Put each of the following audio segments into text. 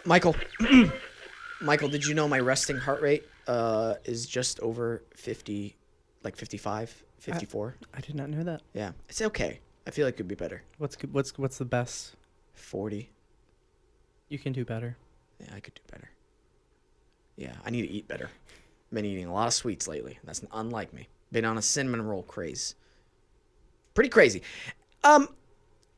Michael, Michael, did you know my resting heart rate is just over 50, like 55, 54? I did not know that. Yeah, it's okay. I feel like it could be better. What's the best? 40. You can do better. Yeah, I could do better. Yeah, I need to eat better. Been eating a lot of sweets lately. That's unlike me. Been on a cinnamon roll craze. Pretty crazy.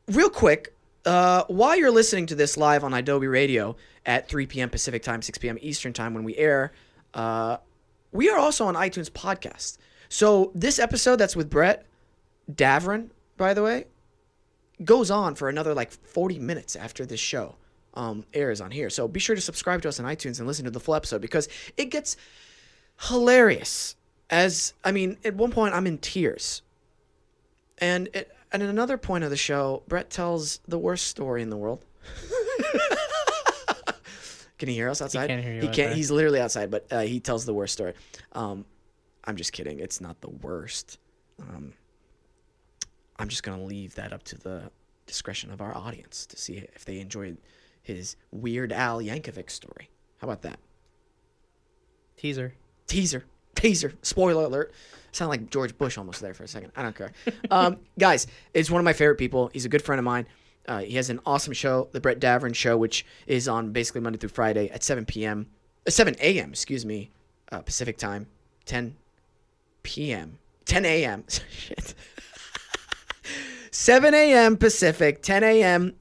Real quick, while you're listening to this live on Adobe Radio at 3 p.m. Pacific time, 6 p.m. Eastern time when we air, we are also on iTunes podcast. So this episode that's with Brett Davern, by the way, goes on for another like 40 minutes after this show airs on here. So be sure to subscribe to us on iTunes and listen to the full episode because it gets hilarious. At one point I'm in tears. And at another point of the show, Brett tells the worst story in the world. Can he hear us outside? He can't hear you. He can't. He's literally outside, but he tells the worst story. I'm just kidding. It's not the worst. I'm just going to leave that up to the discretion of our audience to see if they enjoyed his Weird Al Yankovic story. How about that? Teaser. Spoiler alert. Sound like George Bush almost there for a second. I don't care. Guys, it's one of my favorite people. He's a good friend of mine. He has an awesome show, the Brett Davern Show, which is on basically Monday through Friday at 7 a.m. Pacific time, 10 a.m. Shit. 7 a.m. Pacific, 10 a.m.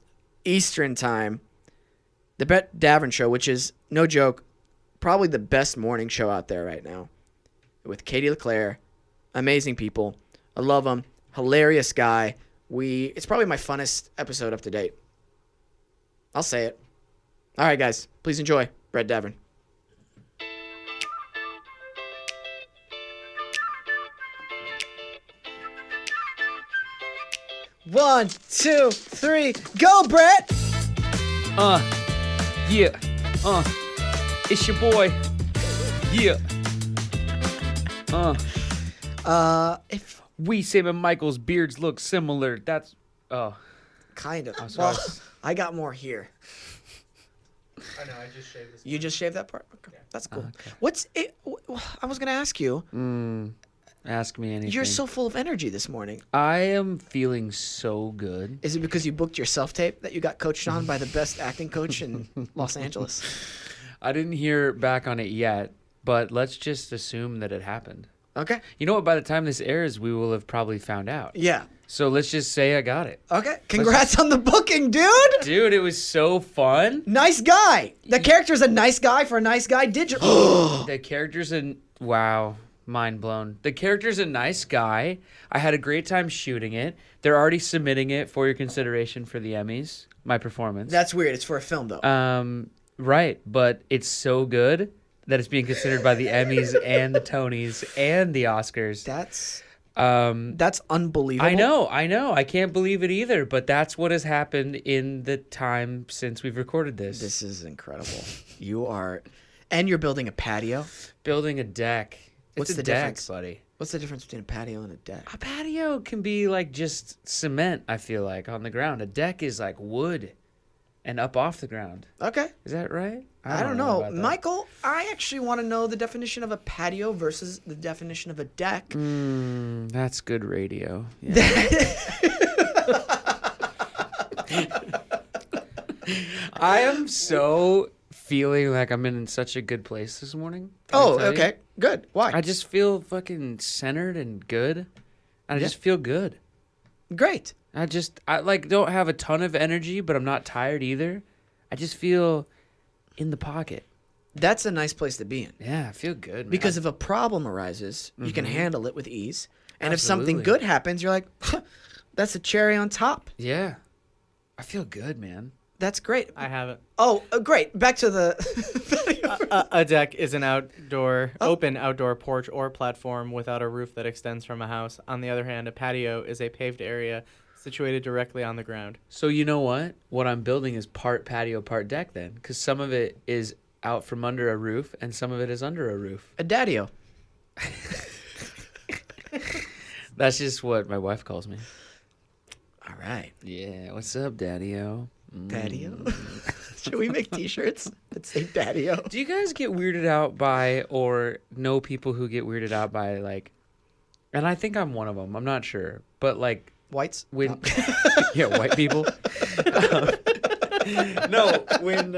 Eastern time. The Brett Davern Show, which is, no joke, probably the best morning show out there right now. With Katie LeClaire. Amazing people. I love him. Hilarious guy. It's probably my funnest episode up to date. I'll say it. All right, guys. Please enjoy Brett Davern. One, two, three, go, Brett! Yeah. It's your boy. Yeah. If Wesam and Michael's beards look similar. That's kind of. sorry. Well, I got more here. I know. I just shaved this. You just shaved that part? Okay. Yeah. That's cool. Okay. What's it? I was gonna ask you. Ask me anything. You're so full of energy this morning. I am feeling so good. Is it because you booked your self-tape that you got coached on by the best acting coach in Los Angeles? I didn't hear back on it yet, but let's just assume that it happened. Okay. You know what? By the time this airs, we will have probably found out. Yeah. So let's just say I got it. Okay. Congrats on the booking, dude. Dude, it was so fun. Nice guy. The character's a nice guy for a nice guy. The character's wow. Mind blown. The character's a nice guy. I had a great time shooting it. They're already submitting it for your consideration for the Emmys. My performance. That's weird. It's for a film, though. Right, but it's so good that it's being considered by the Emmys and the Tonys and the Oscars. That's unbelievable. I know. I can't believe it either, but that's what has happened in the time since we've recorded this. This is incredible. And you're building a patio. Building a deck. What's It's the a deck, difference? buddy. What's the difference between a patio and a deck? A patio can be like just cement, I feel like, on the ground. A deck is like wood and up off the ground. Okay. Is that right? I don't know. about that. Michael, I actually want to know the definition of a patio versus the definition of a deck. That's good radio. Yeah. I am so feeling like I'm in such a good place this morning. Oh, okay. Good. Why? I just feel fucking centered and good. I just feel good. Great. I don't have a ton of energy, but I'm not tired either. I just feel in the pocket. That's a nice place to be in. Yeah, I feel good, man. Because if a problem arises, you can handle it with ease. And if Absolutely. something good happens, you're like, that's a cherry on top. Yeah. I feel good, man. That's great. I have it. Oh, great. Back to the... A deck is an open outdoor porch or platform without a roof that extends from a house. On the other hand, a patio is a paved area situated directly on the ground. So you know what? What I'm building is part patio, part deck then. Because some of it is out from under a roof and some of it is under a roof. A daddy-o. That's just what my wife calls me. All right. Yeah, what's up, Daddy-o? Daddy-o. Should we make T-shirts that say Daddy-o? Do you guys get weirded out by or know people who get weirded out by like? And I think I'm one of them. I'm not sure, but like Whites? when, No. yeah, white people. No, when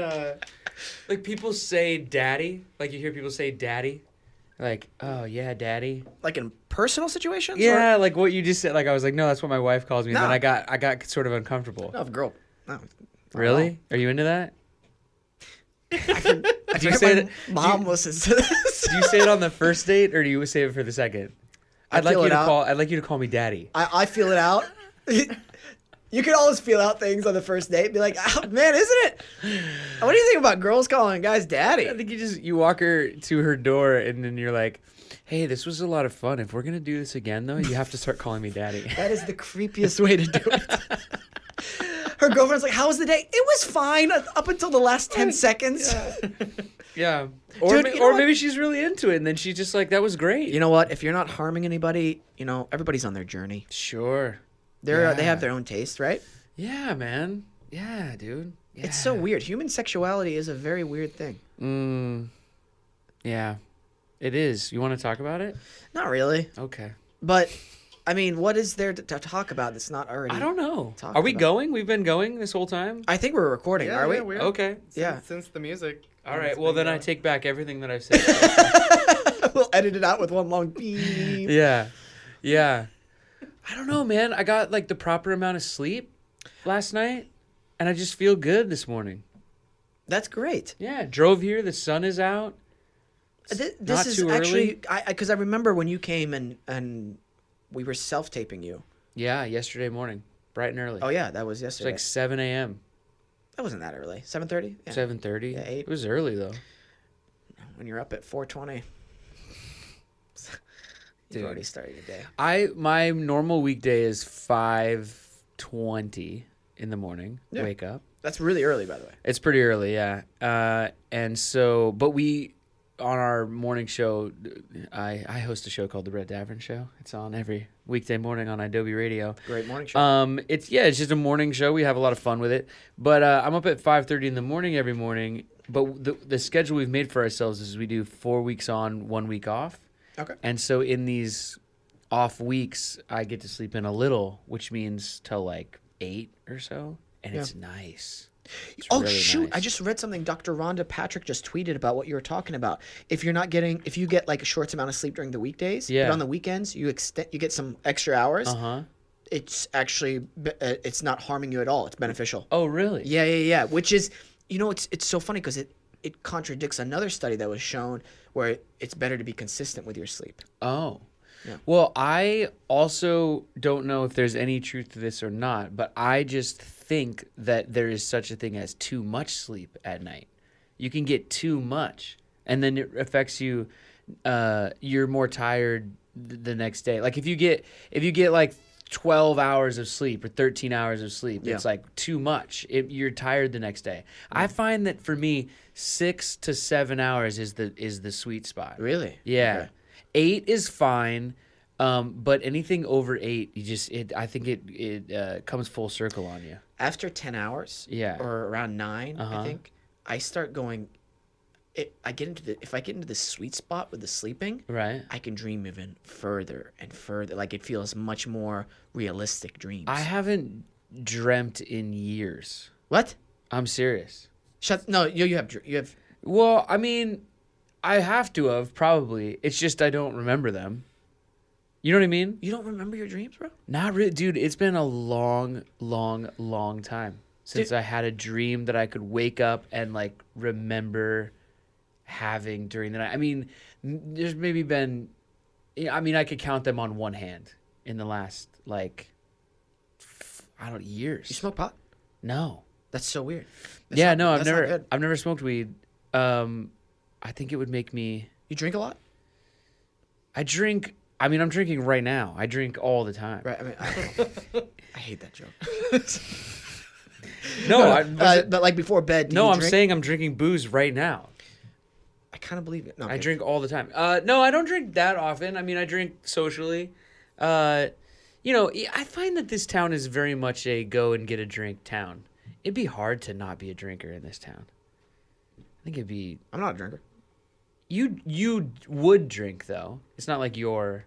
like people say "daddy," like you hear people say "daddy," like "oh yeah, daddy." Like in personal situations? Yeah, like what you just said. Like I was like, no, that's what my wife calls me. And No. then I got sort of uncomfortable. No, girl. No. Really? Are you into that? I Do you forget say my it- mom listens to this. Do you say it on the first date or do you save it for the second? I'd like feel you it to out. call. I'd like you to call me daddy. I feel it out. You can always feel out things on the first date. Be like, oh, man, isn't it? What do you think about girls calling guys daddy? I think you walk her to her door and then you're like, hey, this was a lot of fun. If we're gonna do this again though, you have to start calling me daddy. That is the creepiest way to do it. Her girlfriend's like, how was the date? It was fine up until the last 10 seconds. Yeah. Or, Dude, you know what? maybe she's really into it and then she's just like, that was great. You know what? If you're not harming anybody, everybody's on their journey. Sure. They Yeah. have their own taste, right? Yeah, man. Yeah, dude. Yeah. It's so weird. Human sexuality is a very weird thing. Yeah. It is. You want to talk about it? Not really. Okay. But, I mean, what is there to talk about that's not already... I don't know. talked Are we about. going? We've been going this whole time? I think we're recording, are we? we're Okay. Yeah. Since the music. All right. has Well, been then I going. take back everything that I've said. We'll edit it out with one long beep. Yeah. Yeah. I don't know, man. I got like the proper amount of sleep last night and I just feel good this morning. That's great. Yeah. Drove here. The sun is out. This not is too actually... early. Because I remember when you came and we were self-taping you. Yeah. Yesterday morning. Bright and early. Oh, yeah, that was It's yesterday. like 7 a.m. That wasn't that early. 7:30? Yeah. 7:30. Yeah, 8. It was early though. When you're up at 4:20. You've Dude. already started your day. My normal weekday is 5:20 in the morning. Yeah. Wake up. That's really early, by the way. It's pretty early, yeah. And so, but we on our morning show, I host a show called the Davern Show. It's on every weekday morning on Adobe Radio. Great morning show. It's just a morning show. We have a lot of fun with it. But I'm up at 5:30 in the morning every morning. But the schedule we've made for ourselves is we do 4 weeks on, 1 week off. Okay. And so in these off weeks, I get to sleep in a little, which means till like 8 or so, and it's nice. It's Oh, really shoot. nice. I just read something Dr. Rhonda Patrick just tweeted about what you were talking about. If you get like a short amount of sleep during the weekdays, Yeah. but on the weekends you get some extra hours, Uh-huh. it's actually, it's not harming you at all. It's beneficial. Oh, really? Yeah. Which is, it's so funny because it contradicts another study that was shown where it's better to be consistent with your sleep. Oh. Yeah. Well, I also don't know if there's any truth to this or not, but I just think that there is such a thing as too much sleep at night. You can get too much, and then it affects you. You're more tired the next day. Like if you get like 12 hours of sleep or 13 hours of sleep, it's like too much. You're tired the next day. I find that for me, 6 to 7 hours is the sweet spot. Really? Yeah. Okay. 8 is fine, but anything over 8, I think it comes full circle on you. After 10 hours, Yeah. or around 9, Uh-huh. I think, I start going. If I get into the sweet spot with the sleeping, Right. I can dream even further and further. Like it feels much more realistic dreams. I haven't dreamt in years. What? I'm serious. No, you have. Well, I mean, I have to have probably. It's just I don't remember them. You know what I mean? You don't remember your dreams, bro? Not really, dude. It's been a long, long, long time since Dude. I had a dream that I could wake up and like remember having during the night. I mean, there's maybe been. I mean, I could count them on one hand in the last like, years. You smoke pot? No. That's so weird. That's Yeah, not- no, that's not good. I've never smoked weed. I think it would make me. You drink a lot, I drink. I mean, I'm drinking right now. I drink all the time. right? I mean, I hate that joke. No, But like before bed. Do no, you I'm drink? saying I'm drinking booze right now. I kind of believe it. No, I okay. drink all the time. No, I don't drink that often. I mean, I drink socially. I find that this town is very much a go and get a drink town. It'd be hard to not be a drinker in this town. I think it'd be. I'm not a drinker. You would drink though. It's not like you're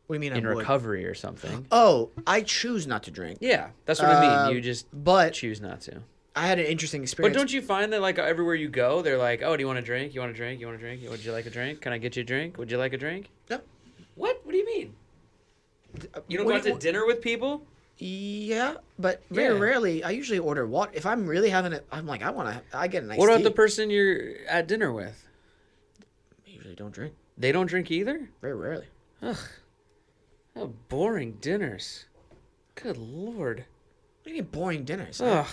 What do you mean in I would? recovery or something. Oh, I choose not to drink. Yeah, that's what I mean. You just But choose not to. I had an interesting But experience. don't you find that like everywhere you go, they're like, "Oh, do you want a drink? You want a drink? You want a drink? Would you like a drink? Can I get you a drink? Would you like a drink?" No. What? What do you mean? You don't What go out do to you- dinner with people? Yeah, but very Yeah. rarely. I usually order water. If I'm really having it, I'm like, I get a nice What about tea. the person you're at dinner with? I usually don't drink. They don't drink either? Very rarely. Ugh. How boring dinners. Good lord. What do you mean boring dinners? Ugh.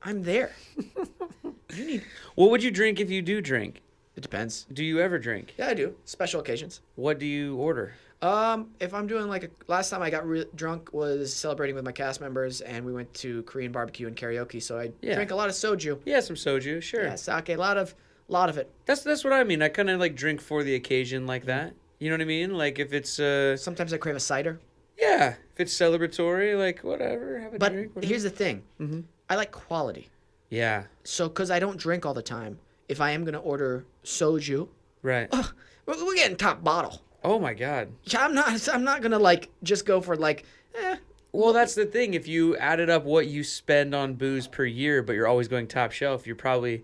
I'm there. You need. What would you drink if you do drink? It depends. Do you ever drink? Yeah, I do. Special occasions. What do you order? If I'm doing last time I got drunk was celebrating with my cast members, and we went to Korean barbecue and karaoke. So I Yeah. drank a lot of soju. Yeah, some soju, sure. Yeah, sake, a lot of it. That's what I mean. I kind of like drink for the occasion like that. You know what I mean? Like if it's Sometimes I crave a cider. yeah, if it's celebratory, like whatever, have a But drink. Whatever. here's the thing. Mhm. I like quality. Yeah, So, because I don't drink all the time, if I am going to order soju, right. we're getting top bottle. Oh my god. Yeah, I'm not going to just go for Well, that's the thing. If you added up what you spend on booze per year, but you're always going top shelf, you're probably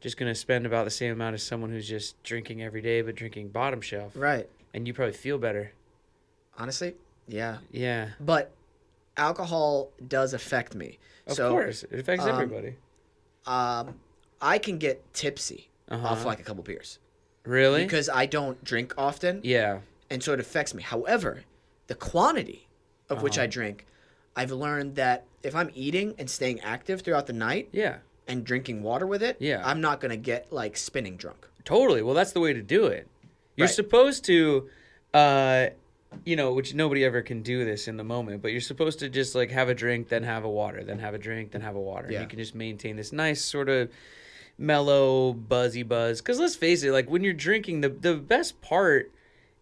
just going to spend about the same amount as someone who's just drinking every day but drinking bottom shelf. right. And you probably feel better. Honestly, yeah. Yeah. But alcohol does affect me. Of So, course. It affects um, everybody. I can get tipsy Uh-huh. off a couple beers Really? because I don't drink often, Yeah. and so it affects me. However, the quantity of which Uh-huh. I drink, I've learned that if I'm eating and staying active throughout the night Yeah. and drinking water with it, Yeah. I'm not gonna get spinning drunk. Totally. Well, that's the way to do it. You're Right. supposed to, which nobody ever can do this in the moment, but you're supposed to just have a drink, then have a water, then have a drink, then have a water. Yeah. And you can just maintain this nice sort of mellow, buzzy buzz. Because let's face it, when you're drinking, the best part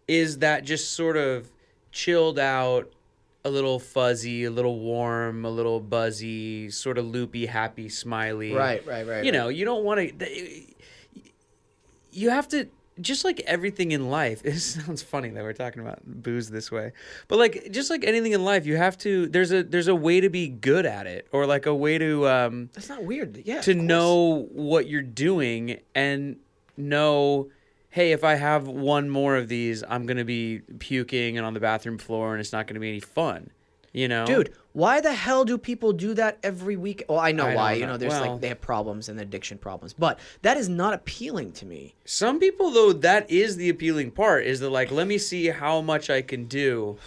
is that just sort of chilled out, a little fuzzy, a little warm, a little buzzy, sort of loopy, happy, smiley. Right. You know, you don't want to. You have to, just like everything in life. It sounds funny that we're talking about booze this way, but just like anything in life, you have to. There's a way to be good at it, or a way to That's not weird. Yeah. to of course. know what you're doing and know. Hey, if I have one more of these, I'm gonna be puking and on the bathroom floor, and it's not gonna be any fun. You know, Dude, why the hell do people do that every week? Well, I know I why. don't know. There's Well- they have problems and addiction problems, but that is not appealing to me. Some people, though, that is the appealing part, is that, let me see how much I can do.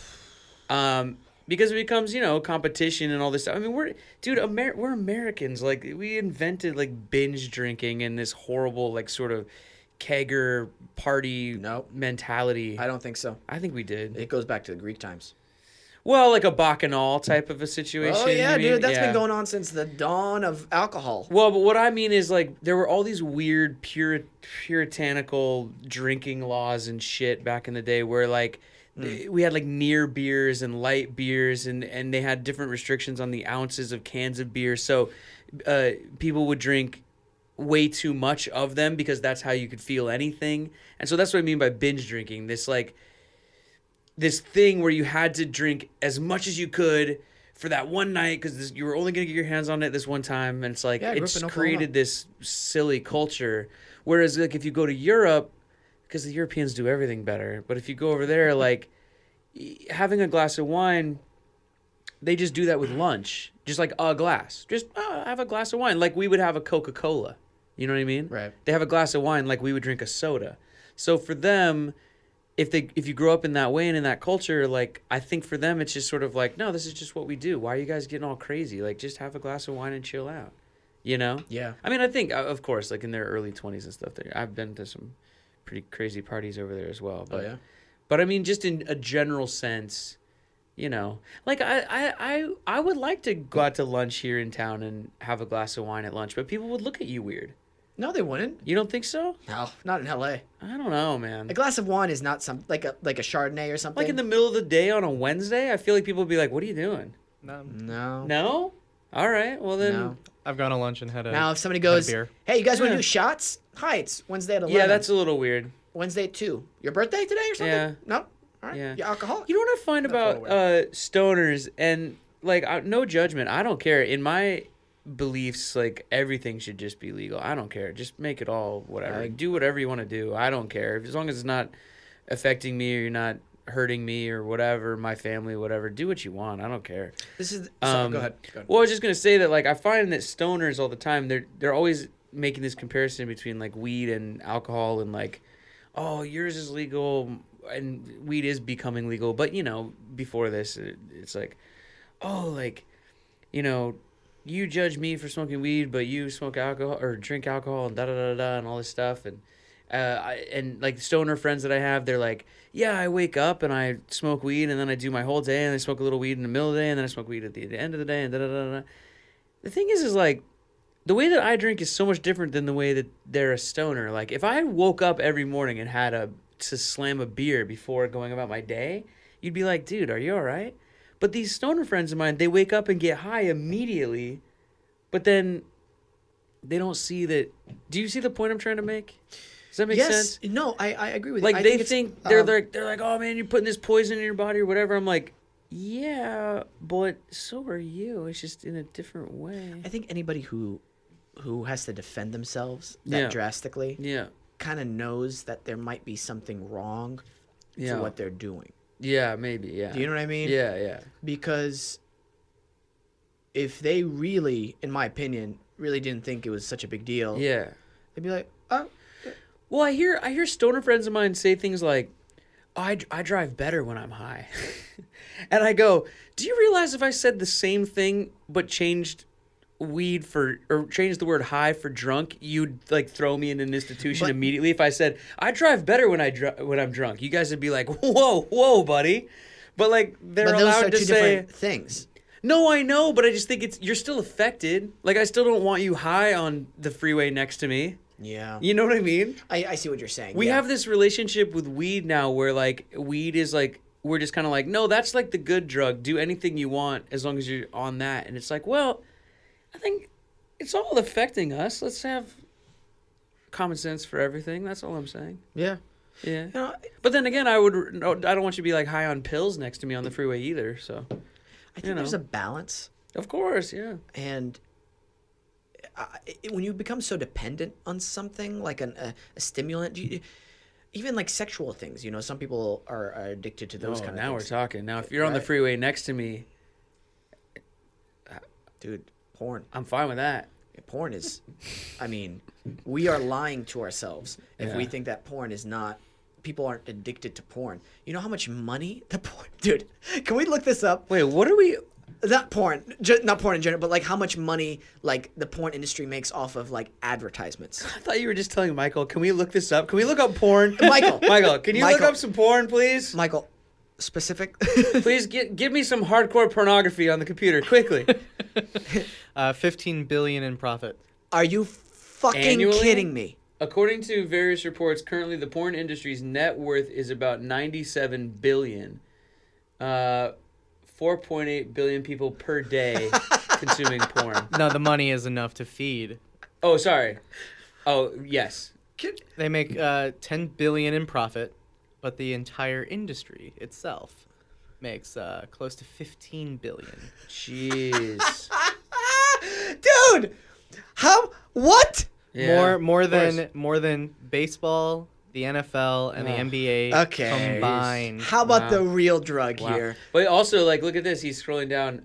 Because it becomes, competition and all this stuff. I mean, we're Americans. We invented, binge drinking and this horrible, sort of kegger party Nope. mentality. I don't think so. I think we did. It goes back to the Greek times. Well, a bacchanal type of a situation. Oh yeah, you mean? dude, that's Yeah. been going on since the dawn of alcohol. Well, but what I mean is there were all these weird puritanical drinking laws and shit back in the day where we had near beers and light beers and they had different restrictions on the ounces of cans of beer. So people would drink way too much of them because that's how you could feel anything. And so that's what I mean by binge drinking. This thing where you had to drink as much as you could for that one night because you were only going to get your hands on it this one time. And it's Yeah, I grew up it's in Oklahoma. created this silly culture. Whereas if you go to Europe, because the Europeans do everything better, but if you go over there, having a glass of wine, they just do that with lunch. Just a glass. Just have a glass of wine. Like we would have a Coca-Cola. You know what I mean? Right. They have a glass of wine like we would drink a soda. So for them, if you grow up in that way and in that culture, I think for them it's just sort of no, this is just what we do. Why are you guys getting all crazy? Just have a glass of wine and chill out. You know? Yeah. I mean, I think of course, in their early 20s and stuff. I've been to some pretty crazy parties over there as well. But, Oh yeah. But I mean, just in a general sense, I would like to go out to lunch here in town and have a glass of wine at lunch, but people would look at you weird. No, they wouldn't. You don't think so? No, not in LA. I don't know, man. A glass of wine is not some like a Chardonnay or something. In the middle of the day on a Wednesday, I feel like people would be like, "What are you doing?" No. No? All right. Well then, No. I've gone to lunch and had a Now, if somebody had a goes, beer. hey, you guys want to Yeah. do shots? Hi, it's Wednesday at 11. Yeah, that's a little weird. Wednesday at 2. Your birthday today or something? Yeah. No? All right. Yeah. You're alcoholic? You know what I find That's about well stoners, and like no judgment. I don't care. In my beliefs, like everything should just be legal. I don't care. Just make it all whatever. Do whatever you want to do. I don't care as long as it's not affecting me or you're not hurting me or whatever, my family, whatever. Do what you want. I don't care. This is... Sorry, go ahead. Well, I was just gonna say that like I find that stoners all the time they're always making this comparison between like weed and alcohol and like, oh, yours is legal and weed is becoming legal, but you know before this it's like, oh, like, you know, you judge me for smoking weed, but you smoke alcohol or drink alcohol and da da da da and all this stuff and like the stoner friends that I have, they're like, yeah, I wake up and I smoke weed and then I do my whole day and I smoke a little weed in the middle of the day and then I smoke weed at the end of the day and da da da da. The thing is like, the way that I drink is so much different than the way that they're a stoner. Like if I woke up every morning and had to slam a beer before going about my day, you'd be like, dude, are you all right? But these stoner friends of mine, they wake up and get high immediately, but then they don't see that. Do you see the point I'm trying to make? Does that make sense? No, I agree with you. Like I they think think they're like, oh man, you're putting this poison in your body or whatever. I'm like, yeah, but so are you. It's just in a different way. I think anybody who has to defend themselves that drastically kind of knows that there might be something wrong to what they're doing. Yeah, maybe, yeah. Do you know what I mean? Yeah, yeah. Because if they really, in my opinion, really didn't think it was such a big deal, Yeah. they'd be like, oh, Well, I hear stoner friends of mine say things like, oh, I drive better when I'm high. And I go, do you realize if I said the same thing but changed weed or changed the word high for drunk, you'd like throw me in an institution immediately? If I said I drive better when I'm drunk, you guys would be like, whoa, buddy. But like they're but those allowed are to two say different things. no, I know, but I just think you're still affected. Like I still don't want you high on the freeway next to me. Yeah. You know what I mean? I see what you're saying. We yeah. have this relationship with weed now where like weed is like, we're just kind of like, no, that's like the good drug. Do anything you want as long as you're on that. And it's like, well, I think it's all affecting us. Let's have common sense for everything. That's all I'm saying. Yeah. Yeah. You know, But then again, I don't want you to be like high on pills next to me on the freeway either. So I think there's a balance. of course, yeah. And when you become so dependent on something like a stimulant, even like sexual things, you know, some people are addicted to those kind of now things. we're talking. Now, if you're on the Right. freeway next to me, Dude, porn. I'm fine with that. Porn is, I mean, we are lying to ourselves if we Yeah. think that porn is not, people aren't addicted to porn. You know how much money the porn, dude, can we look this up? Wait, what are we? Not porn, not porn in general, but like how much money like the porn industry makes off of like advertisements. I thought you were just telling Michael, can we look this up? Can we look up porn? Michael. Michael, can you look Michael. up some porn, please? Michael, specific. Please give me some hardcore pornography on the computer, quickly. 15 billion in profit. Are you fucking Annually? kidding me? According to various reports, currently the porn industry's net worth is about $97 billion. 4.8 billion people per day consuming porn. No, the money is enough to feed. Oh, sorry. Oh, yes. They make 10 billion in profit, but the entire industry itself makes close to 15 billion. Jeez. Dude, what? Yeah, more of course. than baseball, the NFL, and the NBA Okay. combined. How about Wow. the real drug Wow. here? But also, like, look at this. He's scrolling down.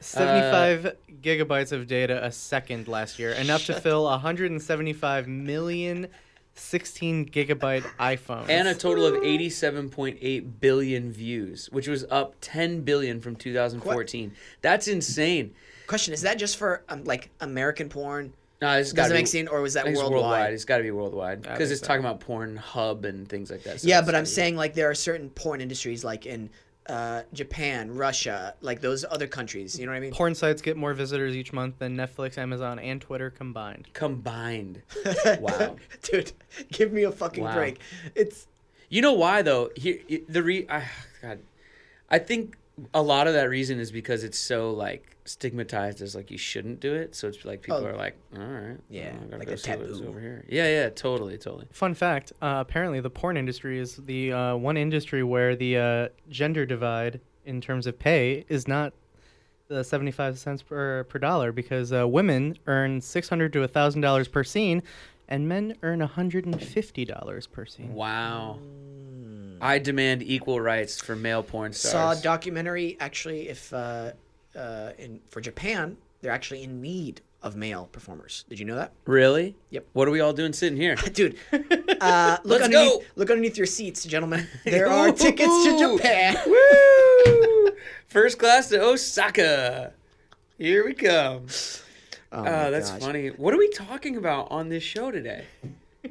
75 gigabytes of data a second last year, enough to fill 175 million 16 gigabyte iPhones. And a total of 87.8 billion views, which was up 10 billion from 2014. That's insane. Question, is that just for like American porn? No, this Does it make sense, or was I that think it's worldwide? It's got to be worldwide I because think it's so. talking about Pornhub and things like that. So Yeah, it's but I'm gotta be- saying like there are certain porn industries like in Japan, Russia, like those other countries. You know what I mean? Porn sites get more visitors each month than Netflix, Amazon, and Twitter combined. combined. Wow. Dude, give me a fucking Wow. break. It's You know why though? God, I think a lot of that reason is because it's so like stigmatized as like you shouldn't do it. So it's like people are like, all right, Yeah, well, I gotta like go a see what's taboo. over here. Yeah, totally. Fun fact: apparently, the porn industry is the one industry where the gender divide in terms of pay is not the 75 cents per dollar, because women earn $600 to $1,000 per scene, and men earn $150 per scene. Wow. I demand equal rights for male porn Saw stars. a documentary actually for Japan, they're actually in need of male performers. Did you know that? Really? Yep. What are we all doing sitting here? Dude, Let's look go. underneath your seats, gentlemen. There are tickets to Japan. Woo! First class to Osaka. Here we come. Oh, my That's gosh. funny. What are we talking about on this show today?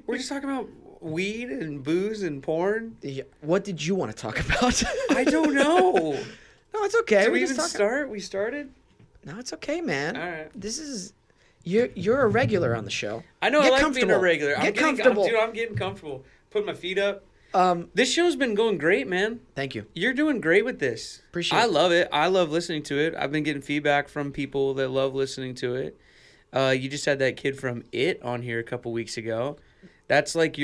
We're just talking about weed and booze and porn. What did you want to talk about? I don't know. No, it's okay. Did We're we just even talking- start? We started? No, it's okay, man. All right. This is you're a regular on the show. I know. Get I like comfortable. being a regular. Get comfortable. I'm getting comfortable. Putting my feet up. Um, This show's been going great, man. thank you. You're doing great with this. Appreciate I it. love it. I love listening to it. I've been getting feedback from people that love listening to it. You just had that kid from It on here a couple weeks ago. That's like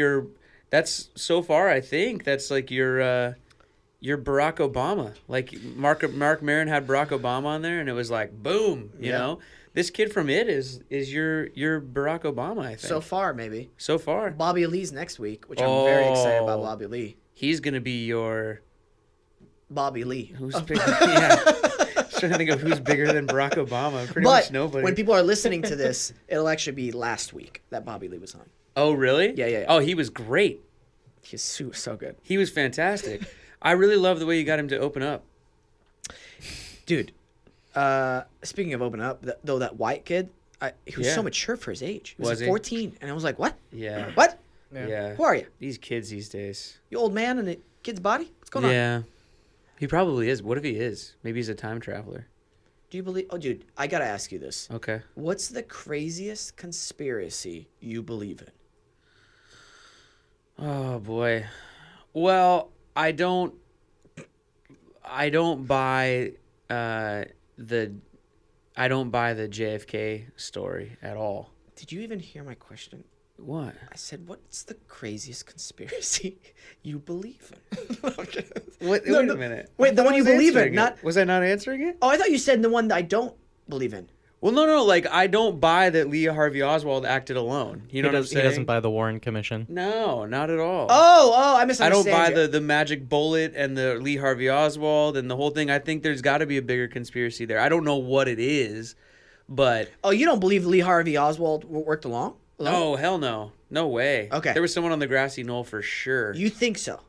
that's so far, I think that's like your Barack Obama. Like Mark Maron had Barack Obama on there, and it was like boom, you Yeah. know. This kid from It is your Barack Obama, I think. So far, maybe. So far, Bobby Lee's next week, which I'm very excited about. Oh. Bobby Lee. he's gonna be your Bobby Lee. who's bigger? Yeah, trying to think of who's bigger than Barack Obama. Pretty much But nobody. when people are listening to this, it'll actually be last week that Bobby Lee was on. Oh, really? Yeah. Oh, he was great. He's so good. He was fantastic. I really love the way you got him to open up. Dude, speaking of open up, though, that white kid, he was Yeah. so mature for his age. He was, Was like he? 14. And I was like, what? Yeah. What? Yeah. Who are you? These kids these days. You old man in a kid's body? What's going on? Yeah. He probably is. What if he is? Maybe he's a time traveler. Do you believe? Oh, dude, I got to ask you this. Okay. What's the craziest conspiracy you believe in? Oh boy. Well, I don't buy the JFK story at all. Did you even hear my question? What? I said, what's the craziest conspiracy you believe in? Wait No, a no. minute. Wait, the I one you was believe in, answering it. not... Was I not answering it? Oh, I thought you said the one that I don't believe in. Well, no. Like, I don't buy that Lee Harvey Oswald acted alone. You know what I'm saying? He doesn't buy the Warren Commission. No, not at all. Oh, I I misunderstand don't buy you. the magic bullet and the Lee Harvey Oswald and the whole thing. I think there's got to be a bigger conspiracy there. I don't know what it is, but Oh, you don't believe Lee Harvey Oswald worked alone? no, hell no. No way. Okay. There was someone on the grassy knoll for sure. You think so?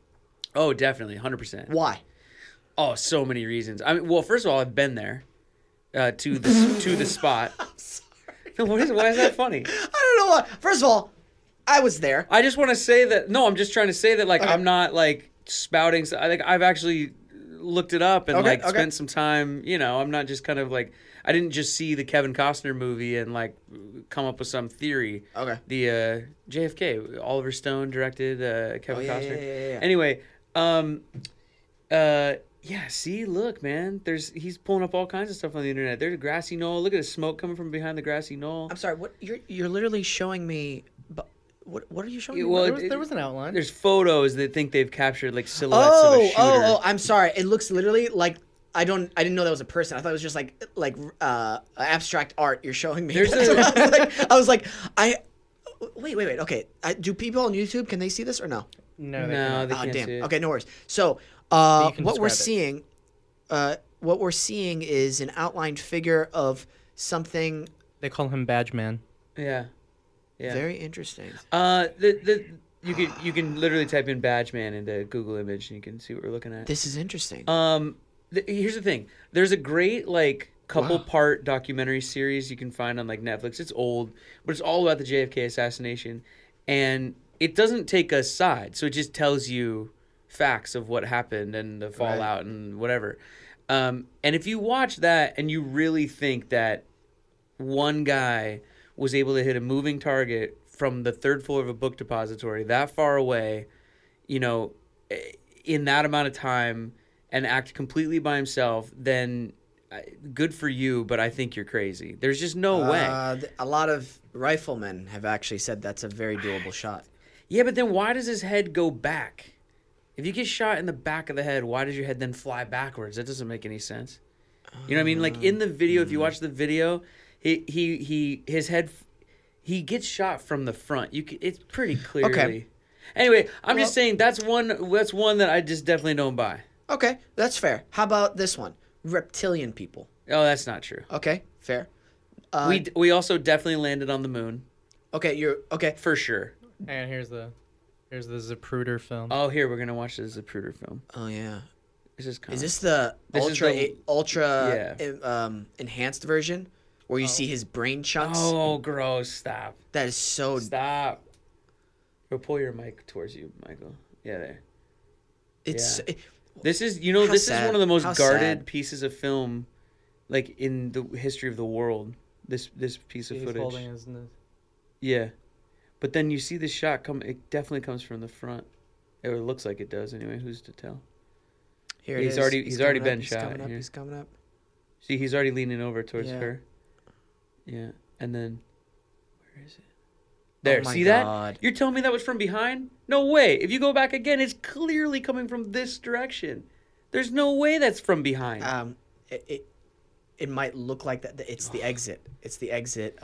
Oh, definitely. 100%. Why? Oh, so many reasons. I mean, well, first of all, I've been there to the spot. I'm sorry. Why is that funny? I don't know why. First of all, I was there. I just want to say that. No, I'm just trying to say that. Like, Okay. I'm not like spouting. I think I've actually looked it up and Okay. spent some time. You know, I'm not just kind of like. I didn't just see the Kevin Costner movie and like come up with some theory. Okay. The JFK, Oliver Stone directed, Kevin yeah, Costner. yeah. Anyway, yeah. See, look, man. He's pulling up all kinds of stuff on the internet. There's a grassy knoll. Look at the smoke coming from behind the grassy knoll. I'm sorry. What you're literally showing me? What are you showing me? Well, There was an outline. There's photos that think they've captured like silhouettes of a shooter. Oh! I'm sorry. It looks literally like I didn't know that was a person. I thought it was just like abstract art you're showing me. There's That's a- what I was like, wait. Okay. Do people on YouTube, can they see this or no? No, No, they Oh, can't damn. see it. Okay, no worries. So, you can what we're describe seeing is an outlined figure of something They call him Badge Man. Yeah. Yeah. very interesting. You can literally type in Badge Man into Google image and you can see what we're looking at. This is interesting. Here's the thing. There's a great like couple Wow. part documentary series you can find on like Netflix. It's old, but it's all about the JFK assassination, and it doesn't take a side, so it just tells you facts of what happened and the fallout and whatever. And if you watch that and you really think that one guy was able to hit a moving target from the third floor of a book depository that far away, you know, in that amount of time, and act completely by himself, then good for you, but I think you're crazy. There's just no way. A lot of riflemen have actually said that's a very doable shot. Yeah, but then why does his head go back? If you get shot in the back of the head, why does your head then fly backwards? That doesn't make any sense. You know what I mean? Like in the video, if you watch the video, his head, he gets shot from the front. It's pretty clearly. Okay. Anyway, I'm just saying that's one that I just definitely don't buy. Okay, that's fair. How about this one? Reptilian people. Oh, that's not true. Okay, fair. We also definitely landed on the moon. Okay, you're okay. For sure. And here's the Zapruder film. Oh, here we're gonna watch the Zapruder film. Oh yeah. Is this the ultra enhanced version where you see his brain chunks? Oh, gross! Stop. That is so. Stop. Go pull your mic towards you, Michael. Yeah, there. It's. Yeah. This is this is one of the most guarded pieces of film, like in the history of the world. This piece of footage. Holding his nose. Yeah, but then you see the shot come. It definitely comes from the front. Or it looks like it does anyway. Who's to tell? Here he's already been shot. He's coming up. See, he's already leaning over towards her. Yeah, and then where is it? There, oh my see God. that? You're telling me that was from behind? No way. If you go back again, it's clearly coming from this direction. There's no way that's from behind. It might look like that. It's the exit. It's the exit.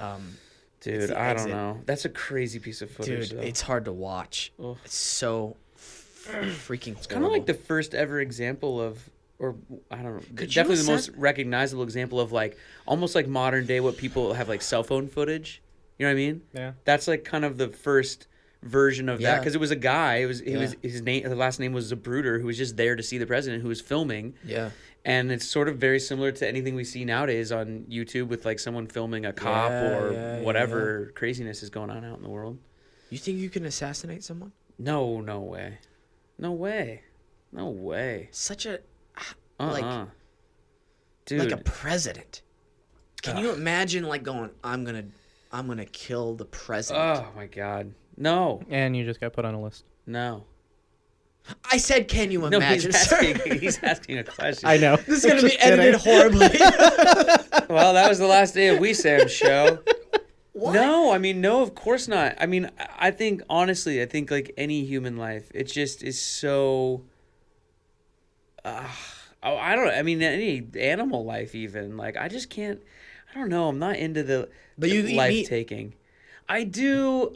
Dude, I don't know. That's a crazy piece of footage. Dude, though. it's hard to watch. Ugh. It's so freaking. It's kind of like the first ever example of, or I don't know, definitely the most recognizable example of like almost like modern day what people have like cell phone footage. You know what I mean? Yeah. That's like kind of the first version of that because it was a guy. His last name was Zapruder, who was just there to see the president, who was filming. Yeah. And it's sort of very similar to anything we see nowadays on YouTube with like someone filming a cop or whatever craziness is going on out in the world. You think you can assassinate someone? No way. No way. No way. Such a dude, like a president. Can you imagine like going, I'm gonna kill the president? Oh my God. No. And you just got put on a list. No. I said, can you imagine? He's asking a question. I know. This is going to be edited horribly. Well, that was the last day of Wesam's show. What? No, I mean, no, of course not. I mean, I think, honestly, like any human life, it just is so... I don't know. I mean, any animal life even. Like, I just can't... I don't know. I'm not into the life-taking. I do,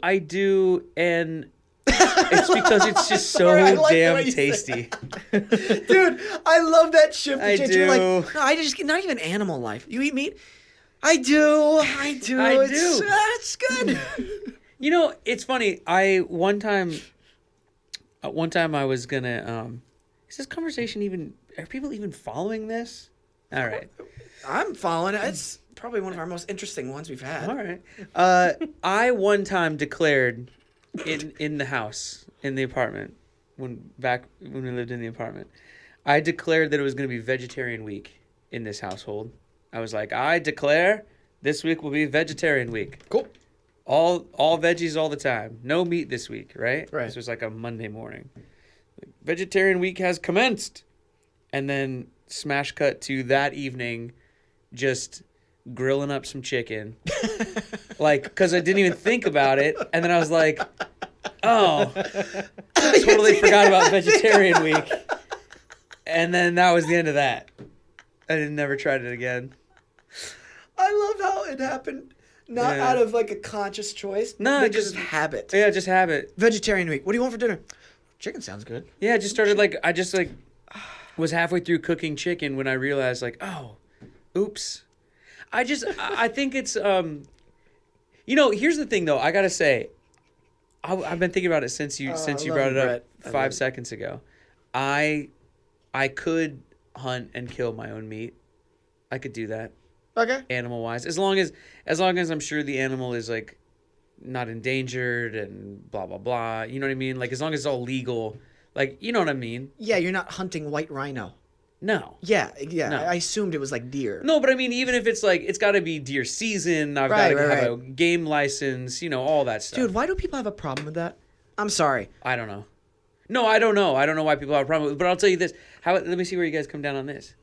and... It's because it's just so damn tasty. Dude, I love that shift. I do. You're like, no, I just not even animal life. You eat meat? I do. It's good. You know, it's funny. One time I was gonna. Is this conversation even? Are people even following this? All right. I'm following it. It's probably one of our most interesting ones we've had. All right. I one time declared. In the house, in the apartment, when we lived in the apartment, I declared that it was going to be vegetarian week in this household. I was like, I declare this week will be vegetarian week. Cool. All veggies all the time. No meat this week, right? Right. This was like a Monday morning. Vegetarian week has commenced. And then smash cut to that evening, just grilling up some chicken. Like, because I didn't even think about it. And then I was like, oh, I totally forgot about vegetarian week. And then that was the end of that. I never tried it again. I love how it happened. Not out of like a conscious choice. No, just habit. Yeah, just habit. Vegetarian week. What do you want for dinner? Chicken sounds good. Yeah, I just started I just was halfway through cooking chicken when I realized like, oh, oops. I think it's, here's the thing though. I gotta say, I've been thinking about it since you brought it up 5 seconds ago. I could hunt and kill my own meat. I could do that. Okay. Animal wise, as long as I'm sure the animal is like not endangered and blah blah blah. You know what I mean? Like as long as it's all legal. Like you know what I mean? Yeah, you're not hunting white rhino. No. Yeah. No. I assumed it was like deer. No, but I mean, even if it's like, it's got to be deer season. I've got to have a game license, all that stuff. Dude, why do people have a problem with that? I'm sorry. I don't know. No, I don't know. I don't know why people have a problem with it. But I'll tell you this. Let me see where you guys come down on this.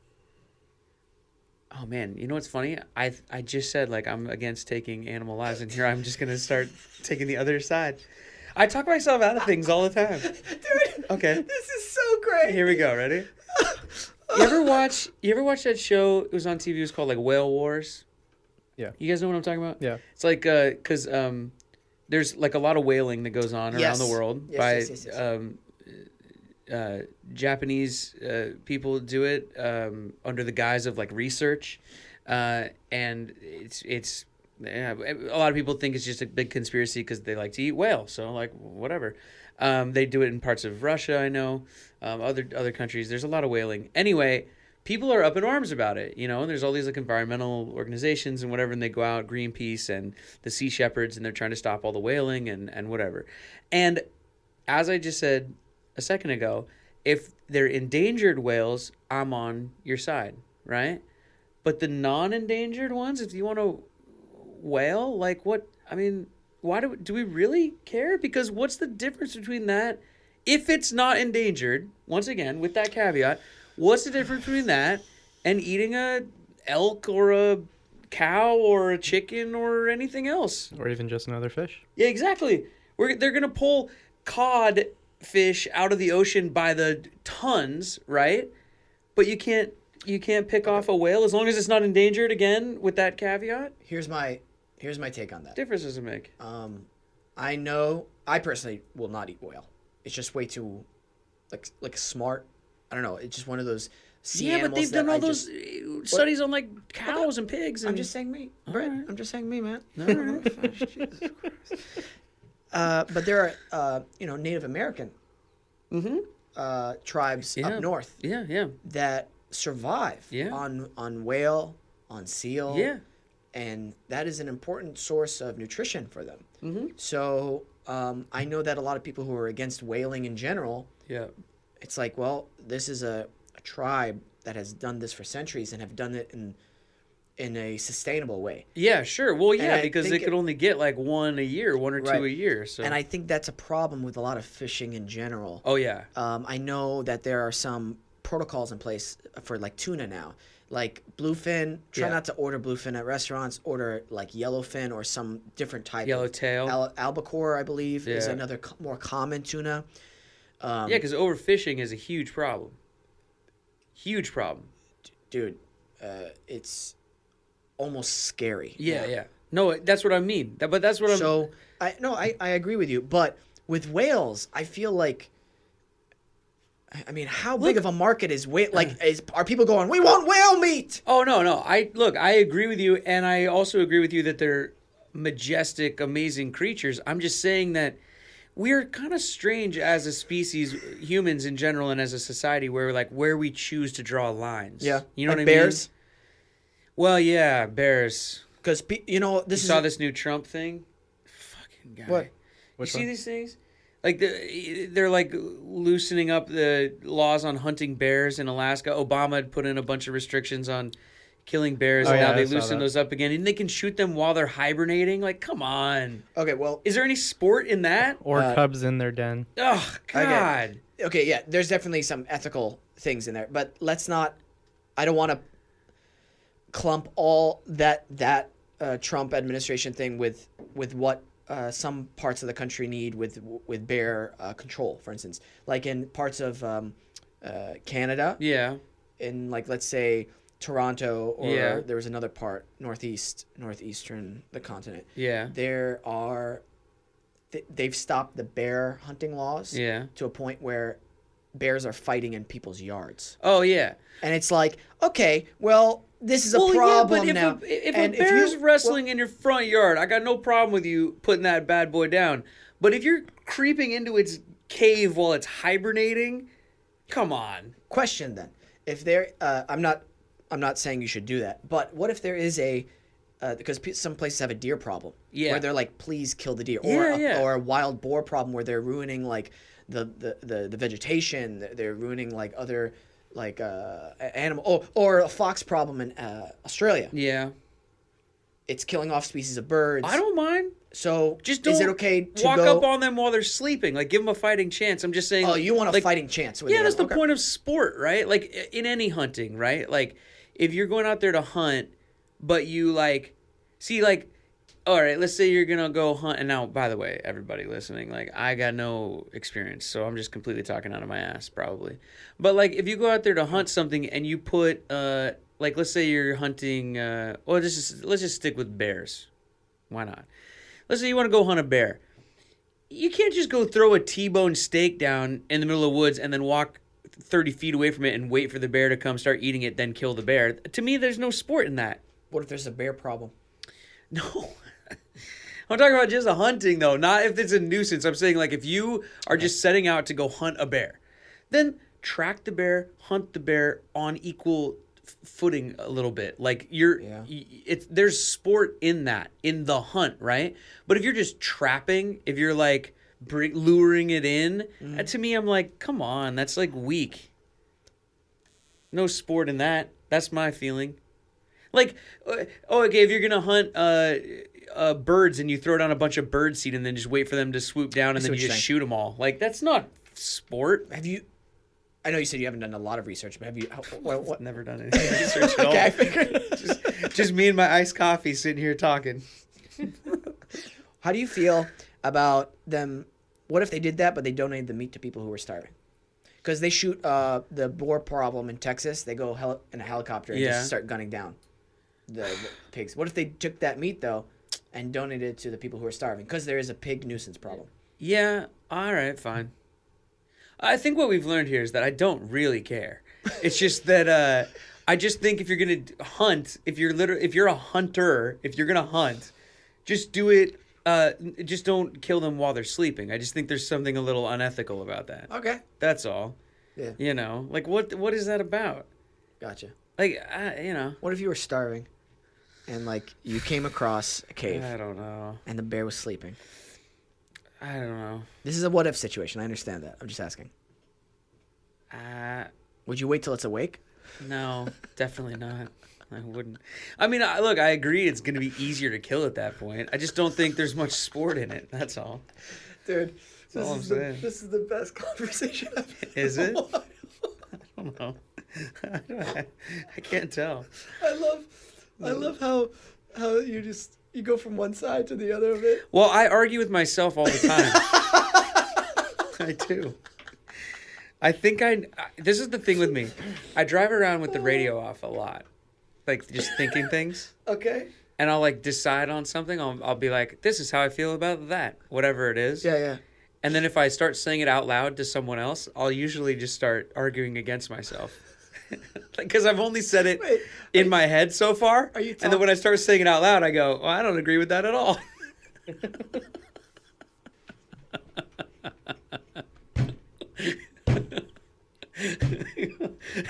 Oh, man. You know what's funny? I just said, like, I'm against taking animal lives, and here I'm just going to start taking the other side. I talk myself out of things all the time. Dude, Okay. this is so great. Here we go. Ready? You ever watch that show? It was on TV. It was called, like, Whale Wars. Yeah. You guys know what I'm talking about? Yeah. It's like, because there's, like, a lot of whaling that goes on around the world Yes. Japanese people do it under the guise of like research, and it's a lot of people think it's just a big conspiracy because they like to eat whale. So like whatever, they do it in parts of Russia. I know other countries. There's a lot of whaling. Anyway, people are up in arms about it. You know, there's all these like environmental organizations and whatever, and they go out, Greenpeace and the Sea Shepherds, and they're trying to stop all the whaling and whatever. And as I just said a second ago, if they're endangered whales, I'm on your side, right? But the non-endangered ones, if you want to whale, like what? I mean, why do we really care? Because what's the difference between that? If it's not endangered, once again, with that caveat, what's the difference between that and eating a elk or a cow or a chicken or anything else? Or even just another fish. Yeah, exactly. They're going to pull cod fish out of the ocean by the tons, right? But you can't pick off a whale as long as it's not endangered, again, with that caveat. Here's my take on that. Difference does it make? I personally will not eat whale. It's just way too like smart. I don't know. It's just one of those sea animals. But they've done all those studies on like cows and pigs. And... I'm just saying me, Brett. Right. I'm just saying me, man. All right. Jesus Christ. But there are, Native American tribes up north Yeah. that survive on whale, on seal. Yeah. And that is an important source of nutrition for them. Mm-hmm. So I know that a lot of people who are against whaling in general, it's like, well, this is a tribe that has done this for centuries and have done it in a sustainable way. Yeah, sure. Well, yeah, because they think could only get like one a year, one or two a year. So. And I think that's a problem with a lot of fishing in general. Oh, yeah. I know that there are some protocols in place for like tuna now. Like bluefin, try not to order bluefin at restaurants. Order like yellowfin or some different type. Yellowtail. Albacore, I believe, is another more common tuna. Yeah, because overfishing is a huge problem. Huge problem. Dude, it's almost scary. Yeah. No, that's what I mean. But that's what I'm... So, I agree with you. But with whales, I feel like... I mean, how big of a market is whale? Like, are people going, we want whale meat? Oh, no. I agree with you, and I also agree with you that they're majestic, amazing creatures. I'm just saying that we're kind of strange as a species, humans in general, and as a society, where we choose to draw lines. Yeah. You know like what I bears? mean? Well, yeah, bears. Because, saw this new Trump thing? Fucking guy. What? You see these things? Like, they're like loosening up the laws on hunting bears in Alaska. Obama had put in a bunch of restrictions on killing bears, and now they loosen those up again. And they can shoot them while they're hibernating. Like, come on. Okay, well... Is there any sport in that? Or cubs in their den. Oh, God. Okay, yeah, there's definitely some ethical things in there. But let's not... I don't want to clump all that Trump administration thing with what... some parts of the country need with bear control, for instance, like in parts of Canada. Yeah. In like let's say Toronto, or there was another part northeastern the continent. Yeah. They've stopped the bear hunting laws. Yeah. To a point where bears are fighting in people's yards. Oh yeah. And it's like, okay, well. This is a problem now. If a bear's wrestling in your front yard, I got no problem with you putting that bad boy down. But if you're creeping into its cave while it's hibernating, come on. Question then: if there, I'm not saying you should do that. But what if there is because some places have a deer problem, where they're like, please kill the deer, or a wild boar problem where they're ruining like the vegetation, they're ruining like other. Like animal or a fox problem in Australia. Yeah. it's killing off species of birds. I don't mind. So Just is don't it okay to walk go? up on them while they're sleeping. Like, give them a fighting chance. I'm just saying. Oh, you want a like, fighting chance? With Yeah, them. that's the Okay. point of sport, right? Like in any hunting, right? Like if you're going out there to hunt, but you like see like, all right, let's say you're gonna go hunt. And now, by the way, everybody listening, like I got no experience, so I'm just completely talking out of my ass, probably. But like if you go out there to hunt something and you put like let's say you're hunting, let's just stick with bears. Why not? Let's say you want to go hunt a bear. You can't just go throw a T-bone steak down in the middle of the woods and then walk 30 feet away from it and wait for the bear to come start eating it, then kill the bear. To me, there's no sport in that. What if there's a bear problem? No. I'm talking about just a hunting, though, not if it's a nuisance. I'm saying, like, if you are just setting out to go hunt a bear, then track the bear, hunt the bear on equal footing a little bit. Like, there's sport in that, in the hunt, right? But if you're just trapping, if you're, like, luring it in, to me, I'm like, come on, that's, like, weak. No sport in that. That's my feeling. Like, okay, if you're going to hunt birds and you throw down a bunch of bird seed and then just wait for them to swoop down and then you just shoot them all. Like, that's not sport. Have you? I know you said you haven't done a lot of research, but have you? What? Never done any research at all. Okay, I figured. Just me and my iced coffee sitting here talking. How do you feel about them? What if they did that, but they donated the meat to people who were starving? Because they shoot the boar problem in Texas. They go in a helicopter and just start gunning down the pigs. What if they took that meat, though, and donated it to the people who are starving? Because there is a pig nuisance problem. Yeah, all right, fine. I think what we've learned here is that I don't really care. It's just that I just think if you're going to hunt, if you're a hunter, if you're going to hunt, just do it. Just don't kill them while they're sleeping. I just think there's something a little unethical about that. Okay. That's all. Yeah. You know, like what is that about? Gotcha. Like, you know. What if you were starving and, like, you came across a cave I don't know. and the bear was sleeping? I don't know. This is a what-if situation. I understand that. I'm just asking. Would you wait till it's awake? No, definitely not. I wouldn't. I mean, look, I agree it's going to be easier to kill at that point. I just don't think there's much sport in it. That's all. Dude, That's all I'm saying. This is the best conversation I've had. Is it? I don't know. I can't tell. I love how you go from one side to the other of it. Well, I argue with myself all the time. I do. I think this is the thing with me. I drive around with the radio off a lot. Like, just thinking things. Okay. And I'll, like, decide on something. I'll be like, this is how I feel about that. Whatever it is. Yeah. And then if I start saying it out loud to someone else, I'll usually just start arguing against myself. Because I've only said it in my head so far. And then when I start saying it out loud, I go, well, I don't agree with that at all.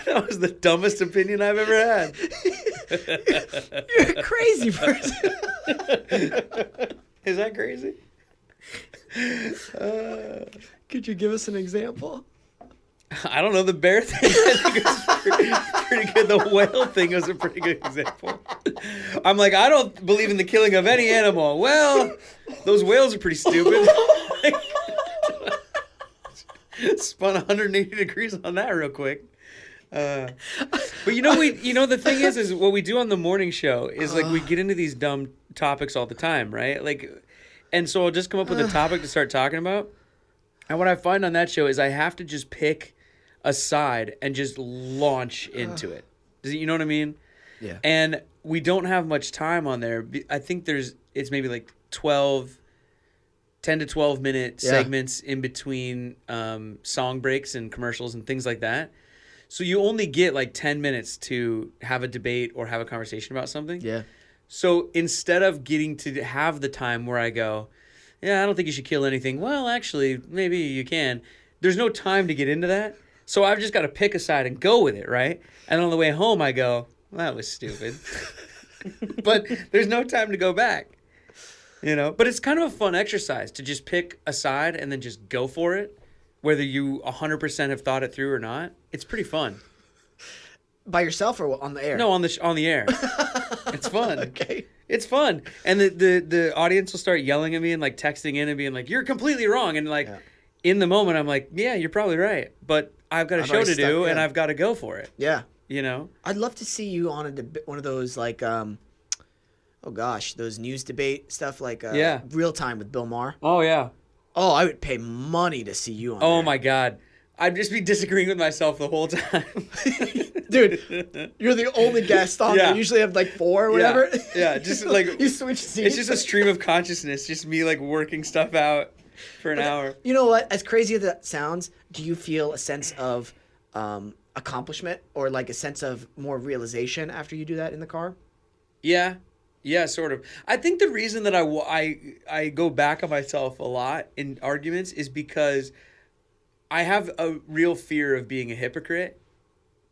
That was the dumbest opinion I've ever had. You're a crazy person. Is that crazy? Could you give us an example? I don't know. The bear thing, I think it was pretty good. The whale thing was a pretty good example. I'm like, I don't believe in the killing of any animal. Well, those whales are pretty stupid. Spun 180 degrees on that real quick. But the thing is what we do on the morning show is like we get into these dumb topics all the time, right? Like, and so I'll just come up with a topic to start talking about. And what I find on that show is I have to just pick a side and just launch into it. You know what I mean? Yeah. And we don't have much time on there. I think it's maybe like 10 to 12 minute segments in between song breaks and commercials and things like that. So you only get like 10 minutes to have a debate or have a conversation about something. Yeah. So instead of getting to have the time where I go, yeah, I don't think you should kill anything. Well, actually, maybe you can. There's no time to get into that. So I've just got to pick a side and go with it, right? And on the way home, I go, well, that was stupid. But there's no time to go back. You know, but it's kind of a fun exercise to just pick a side and then just go for it, whether you 100% have thought it through or not. It's pretty fun. By yourself or on the air? No, on the air. It's fun. Okay. It's fun. And the audience will start yelling at me and like texting in and being like, "You're completely wrong." And like in the moment I'm like, "Yeah, you're probably right." But I've got a show to do and I've got to go for it. Yeah. You know? I'd love to see you on one of those like those news debate stuff like Real Time with Bill Maher. Oh yeah. Oh, I would pay money to see you on Oh there. my God. I'd just be disagreeing with myself the whole time. Dude, you're the only guest on there. Usually have like 4 or whatever. Yeah, just like you switch seats. It's just a stream of consciousness, just me like working stuff out for an hour. You know what? As crazy as that sounds, do you feel a sense of accomplishment or like a sense of more realization after you do that in the car? Yeah, sort of. I think the reason that I go back on myself a lot in arguments is because I have a real fear of being a hypocrite.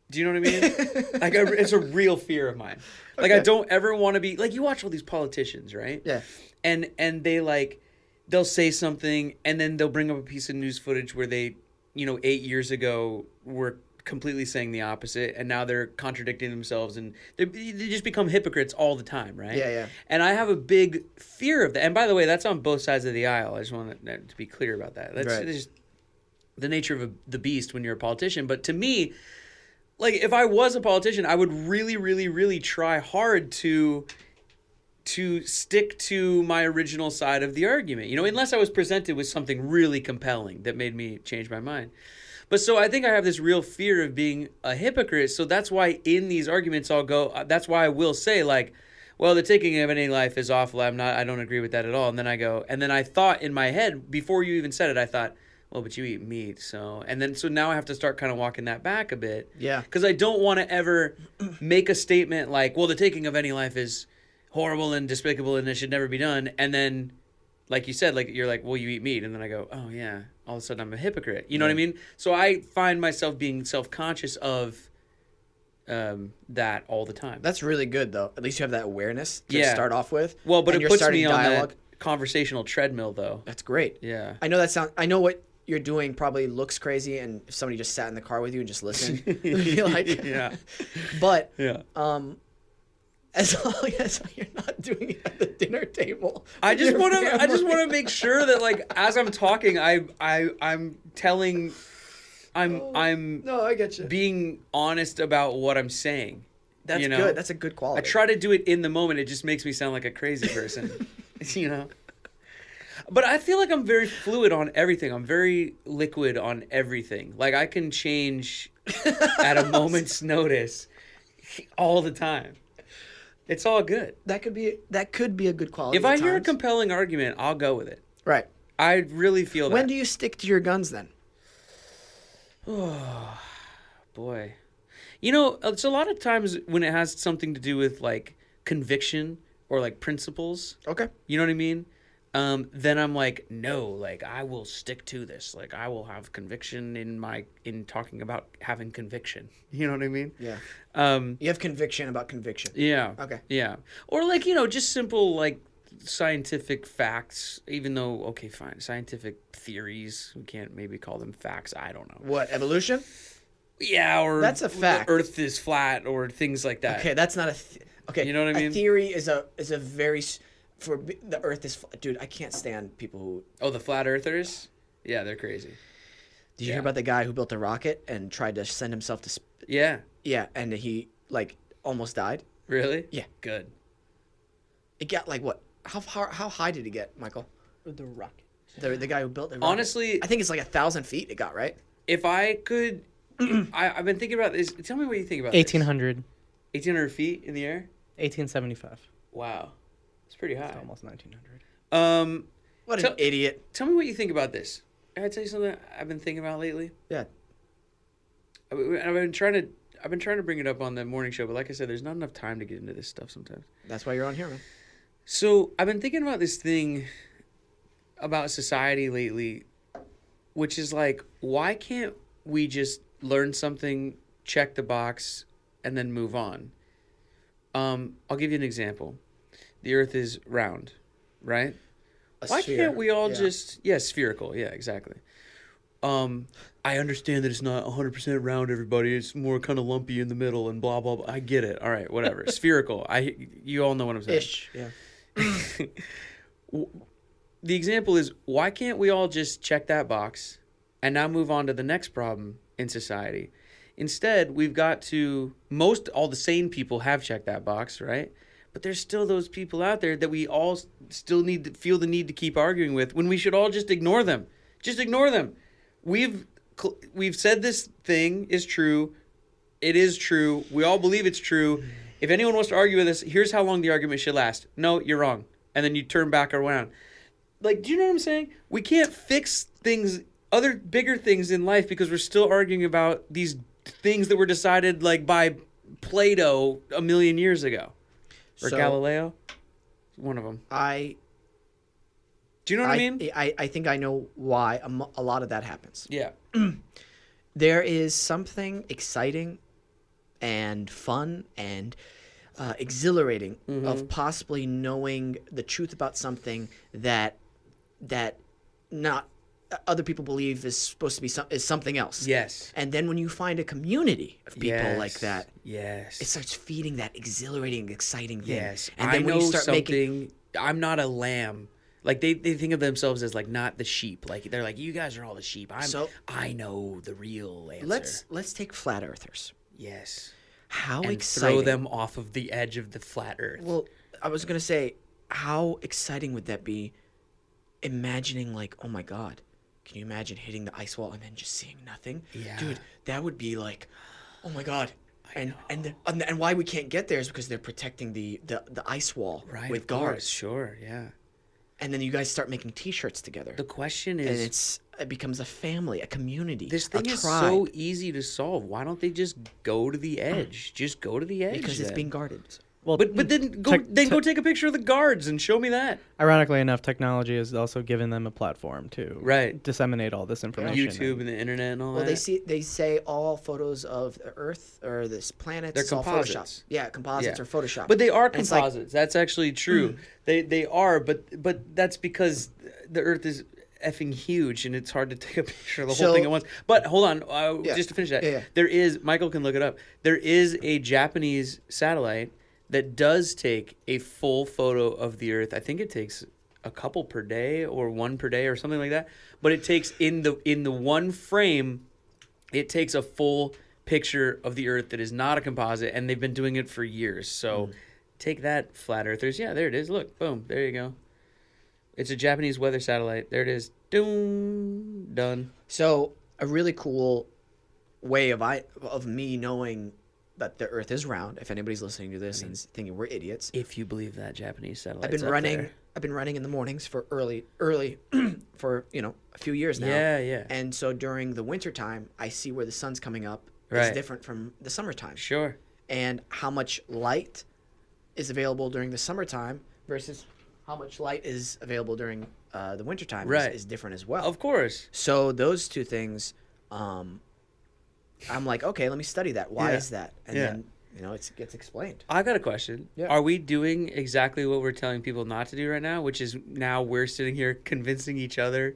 Do you know what I mean? Like it's a real fear of mine. Like I don't ever want to be like, you watch all these politicians, right? Yeah. And they like they'll say something and then they'll bring up a piece of news footage where they, 8 years ago were completely saying the opposite and now they're contradicting themselves and they just become hypocrites all the time, right? Yeah. And I have a big fear of that. And by the way, that's on both sides of the aisle. I just want to be clear about that. That's just the nature of the beast when you're a politician. But to me, like if I was a politician, I would really, really, really try hard to stick to my original side of the argument, unless I was presented with something really compelling that made me change my mind. But so I think I have this real fear of being a hypocrite. So that's why in these arguments that's why I will say like, well, the taking of any life is awful. I don't agree with that at all. And then I thought in my head, before you even said it, I thought, well, but you eat meat, so now I have to start kind of walking that back a bit. Yeah. Because I don't want to ever make a statement like, well, the taking of any life is horrible and despicable and it should never be done. And then, like you said, like you're like, well, you eat meat. And then I go, oh, yeah. All of a sudden I'm a hypocrite. You know what I mean? So I find myself being self-conscious of that all the time. That's really good, though. At least you have that awareness to start off with. Well, but it puts me on that conversational treadmill, though. That's great. Yeah. I know what you're doing probably looks crazy, and if somebody just sat in the car with you and just listened, it'd be like, yeah. But yeah. As long as you're not doing it at the dinner table, I just want to make sure that like as I'm talking, I'm telling, no, I get you. Being honest about what I'm saying. That's good. That's a good quality. I try to do it in the moment. It just makes me sound like a crazy person, But I feel like I'm very fluid on everything. I'm very liquid on everything. Like I can change at a moment's notice all the time. It's all good. That could be a good quality. If I hear a compelling argument, I'll go with it. Right. I really feel that. When do you stick to your guns then? Oh, boy. It's a lot of times when it has something to do with like conviction or like principles. Okay. You know what I mean? Then I'm like, no, like I will stick to this. Like I will have conviction in talking about having conviction. You know what I mean? Yeah. You have conviction about conviction. Yeah. Okay. Yeah. Or like, just simple like scientific facts, even though, okay, fine. Scientific theories. We can't maybe call them facts. I don't know. What, evolution? Yeah. Or that's a fact. The Earth is flat or things like that. Okay. That's not okay. You know what I mean? A theory is a very... For the Earth is... Dude, I can't stand people who... Oh, the flat earthers? Yeah, they're crazy. Did you hear about the guy who built a rocket and tried to send himself to... Yeah. Yeah, and he, like, almost died? Really? Yeah. Good. It got, like, what? How high did it get, Michael? The rocket. The guy who built the rocket. Honestly... I think it's like 1,000 feet it got, right? If I could... I've been thinking about this. Tell me what you think about 1,800. this. 1,800 feet in the air? 1,875. Wow. It's pretty high. It's almost 1,900. What an idiot. Tell me what you think about this. Can I tell you something I've been thinking about lately? Yeah. I've been trying to bring it up on the morning show, but like I said, there's not enough time to get into this stuff sometimes. That's why you're on here, man. So I've been thinking about this thing about society lately, which is like, why can't we just learn something, check the box, and then move on? I'll give you an example. The Earth is round, right? Why can't we all just... Yeah, spherical. Yeah, exactly. I understand that it's not 100% round, everybody. It's more kind of lumpy in the middle and blah, blah, blah. I get it. All right, whatever. Spherical. You all know what I'm saying. Ish. Yeah. The example is, why can't we all just check that box and now move on to the next problem in society? Instead, we've got to, all the sane people have checked that box, right? But there's still those people out there that we all still feel the need to keep arguing with, when we should all just ignore them. Just ignore them. We've said this thing is true. It is true. We all believe it's true. If anyone wants to argue with us, here's how long the argument should last. No, you're wrong. And then you turn back around. Like, do you know what I'm saying? We can't fix things, other bigger things in life, because we're still arguing about these things that were decided like by Plato 1,000,000 years ago. Or Galileo. One of them. Do you know what I mean? I think I know why a lot of that happens. Yeah. There is something exciting and fun and exhilarating of possibly knowing the truth about something that not other people believe is supposed to be is something else. Yes. And then when you find a community of people like that, it starts feeding that exhilarating, exciting thing. Yes. And then I when know you start something. I'm not a lamb. Like they think of themselves as like not the sheep. Like they're like, you guys are all the sheep. I know the real answer. Let's take flat earthers. Yes. How and exciting! Throw them off of the edge of the flat Earth. Well, I was gonna say, how exciting would that be? Imagining like, oh my God, can you imagine hitting the ice wall and then just seeing nothing? Yeah. Dude, that would be like, oh my God. And why we can't get there is because they're protecting the ice wall with guards. Sure, yeah. And then you guys start making T-shirts together. The question is, and it becomes a family, a community. This thing is so easy to solve. Why don't they just go to the edge? Just go to the edge. Because it's being guarded. Well, but then go take a picture of the guards and show me that. Ironically enough, technology has also given them a platform to disseminate all this information. YouTube and the internet and all that. Well, they say all photos of the Earth or this planet. They're composites. Photoshop. Yeah, composites or Photoshop. But they are composites. That's actually true. They are, but that's because the Earth is effing huge and it's hard to take a picture of the whole thing at once. But hold on, just to finish that, there is, Michael can look it up. There is a Japanese satellite that does take a full photo of the Earth. I think it takes a couple per day or one per day or something like that. But it takes in the one frame, it takes a full picture of the Earth that is not a composite, and they've been doing it for years. So take that, flat earthers. Yeah, there it is. Look, boom, there you go. It's a Japanese weather satellite. There it is. Doom, done. So a really cool way of me knowing that the Earth is round. If anybody's listening to this and thinking we're idiots, if you believe that Japanese satellite, I've been running in the mornings for early for a few years now. Yeah. And so during the wintertime, I see where the sun's coming up is different from the summertime. Sure. And how much light is available during the summertime versus how much light is available during the wintertime is different as well. Of course. So those two things. I'm like, okay, let me study that. Why is that? And then, it gets explained. I got a question. Yeah. Are we doing exactly what we're telling people not to do right now, which is now we're sitting here convincing each other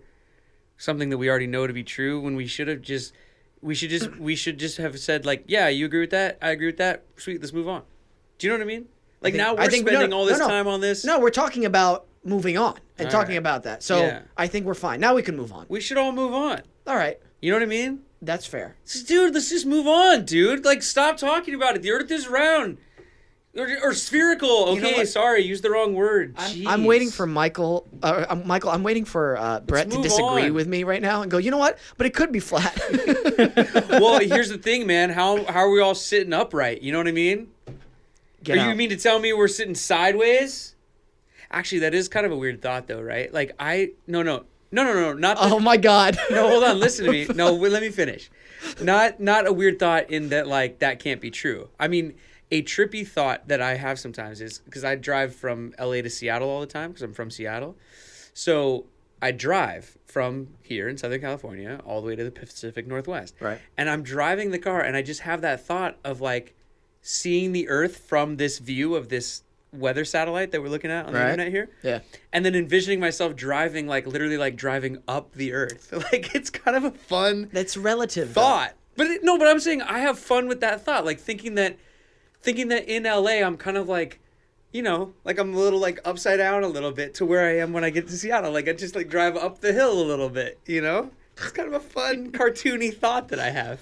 something that we already know to be true when we should just have said like, yeah, you agree with that? I agree with that. Sweet, let's move on. Do you know what I mean? Like now we're spending all this time on this. No, we're talking about moving on and talking about that. So I think we're fine. Now we can move on. We should all move on. All right. You know what I mean? That's fair. Dude, let's just move on, dude. Like, stop talking about it. The Earth is round. Or spherical. Okay, sorry. Used the wrong word. I'm waiting for Michael. I'm waiting for Brett to disagree with me right now and go, you know what? But it could be flat. Well, here's the thing, man. How are we all sitting upright? You know what I mean? You mean to tell me we're sitting sideways? Actually, that is kind of a weird thought, though, right? Like, No, not oh my God. No, hold on, listen to me. No, let me finish. Not a weird thought in that, like, that can't be true. I mean, a trippy thought that I have sometimes is, because I drive from LA to Seattle all the time, because I'm from Seattle. So I drive from here in Southern California all the way to the Pacific Northwest. Right. And I'm driving the car, and I just have that thought of, like, seeing the Earth from this view of this weather satellite that we're looking at on the Right. internet here. Yeah. And then envisioning myself driving, like literally like driving up the earth. Like it's kind of a fun That's relative. though. thought. But but I'm saying I have fun with that thought. Like thinking that in LA I'm kind of like, like I'm a little like upside down a little bit to where I am when I get to Seattle. Like I just like drive up the hill a little bit, It's kind of a fun cartoony thought that I have.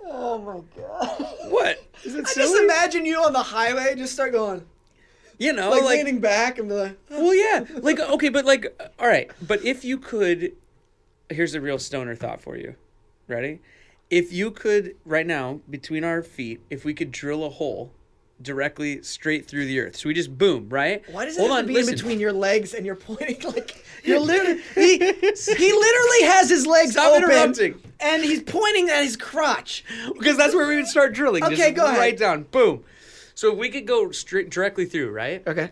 Oh my god. What? Is it I silly? just imagine you on the highway, just start going, like leaning back and be like, Well, yeah. Like, okay, but like, all right. But if you could, here's a real stoner thought for you. Ready? If you could, right now, between our feet, if we could drill a hole directly straight through the earth. So we just boom, right? why does it Hold have on, to be listen. in between your legs and you're pointing like you're literally he literally has his legs Stop open interrupting. and he's pointing at his crotch. Because that's where we would start drilling. Okay, just go ahead. right down. Boom. So if we could go straight directly through, right? Okay.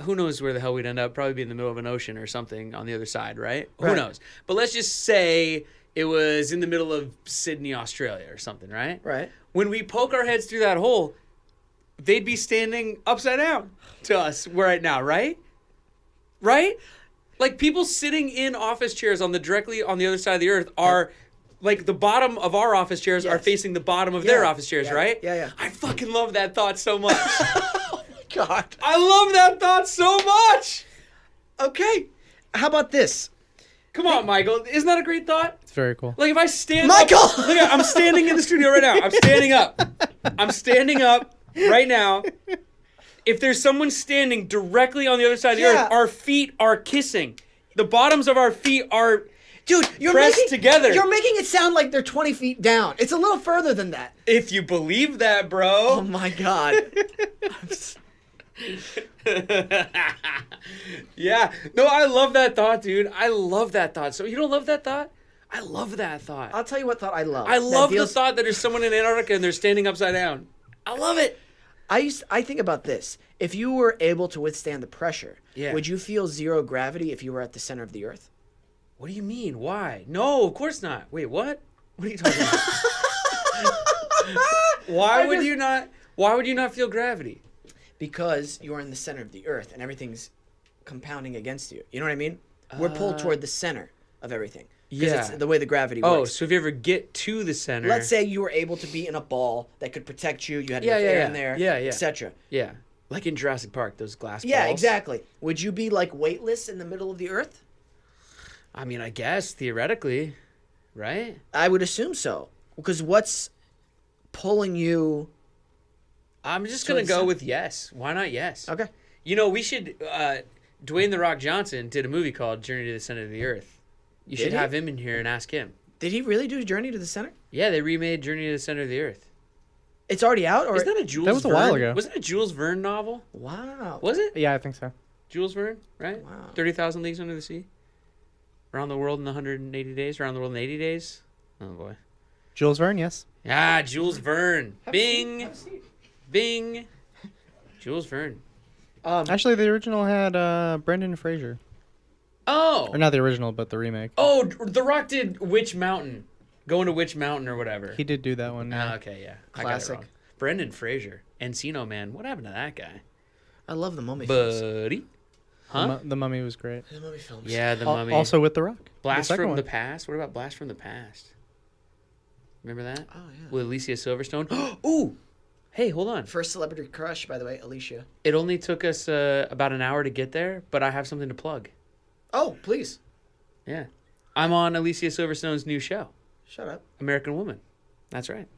Who knows where the hell we'd end up? Probably be in the middle of an ocean or something on the other side, right? Who Right. knows? But let's just say it was in the middle of Sydney, Australia or something, right? Right. When we poke our heads through that hole, they'd be standing upside down to us right now, right? Right? Like people sitting in office chairs directly on the other side of the earth are like the bottom of our office chairs are Yes. facing the bottom of their Yeah. office chairs, Yeah. right? Yeah. I fucking love that thought so much. Oh my god. I love that thought so much. Okay. How about this? Come on, Michael. Isn't that a great thought? It's very cool. Like if I stand Michael! up, look at, I'm standing in the studio right now. I'm standing up. I'm standing up right now. If there's someone standing directly on the other side of the Yeah. earth, our feet are kissing. The bottoms of our feet are Dude, you're pressed making together. You're making it sound like they're 20 feet down. It's a little further than that. If you believe that, Oh bro. my god. Yeah. No, I love that thought, dude. I love that thought. So you don't love that thought? I love that thought. I'll tell you what thought I love. I That love the deals- thought that there's someone in Antarctica and they're standing upside down. I love it. I think about this. If you were able to withstand the pressure, Yeah. would you feel zero gravity if you were at the center of the earth? What do you mean? Why? No, of course not. Wait, what? What are you talking about? Why would you not feel gravity? Because you're in the center of the earth and everything's compounding against you. You know what I mean? We're pulled toward the center of everything. Because it's Yeah. the way the gravity Oh, works. so if you ever get to the center. Let's say you were able to be in a ball that could protect you. You had Yeah, enough yeah, air yeah. in there, Yeah, yeah. etc. Yeah. Like in Jurassic Park, those glass Yeah, balls. exactly. Would you be like weightless in the middle of the earth? I mean, I guess, theoretically. Right? I would assume so. Because what's pulling you? I'm just So going to it's- go with yes. Why not yes? Okay. We should... Dwayne The Rock Johnson did a movie called Journey to the Center of the Earth. You Did should he? have him in here and ask him. Did he really do Journey to the Center? Yeah, they remade Journey to the Center of the Earth. It's already out, or Isn't that a Jules That was a Verne? while ago. Wasn't it a Jules Verne novel? wow? Was it? Yeah, I think so. Jules Verne, right? Wow. 30,000 Leagues Under the Sea? Around the World in 180 Days? Around the World in 80 Days? Oh, boy. Jules Verne, yes. Ah, Jules Verne. Bing. Bing. Jules Verne. Actually, the original had Brendan Fraser. Oh. Or not the original, but the remake. Oh, The Rock did Witch Mountain. Going to Witch Mountain or whatever. He did do that one. Ah, okay, yeah. I got Classic. it wrong. Brendan Fraser. Encino Man. What happened to that guy? I love the Mummy films. Buddy. The, Huh? the Mummy was great. The Mummy films. Yeah, the Al- Mummy. Also with The Rock. Blast the second from one. the Past. What about Blast from the Past? Remember that? Oh yeah. With Alicia Silverstone. Ooh. Hey, hold on. First celebrity crush, by the way, Alicia. It only took us about an hour to get there, but I have something to plug. Oh, please. Yeah. I'm on Alicia Silverstone's new show, Shut up. American Woman. That's right.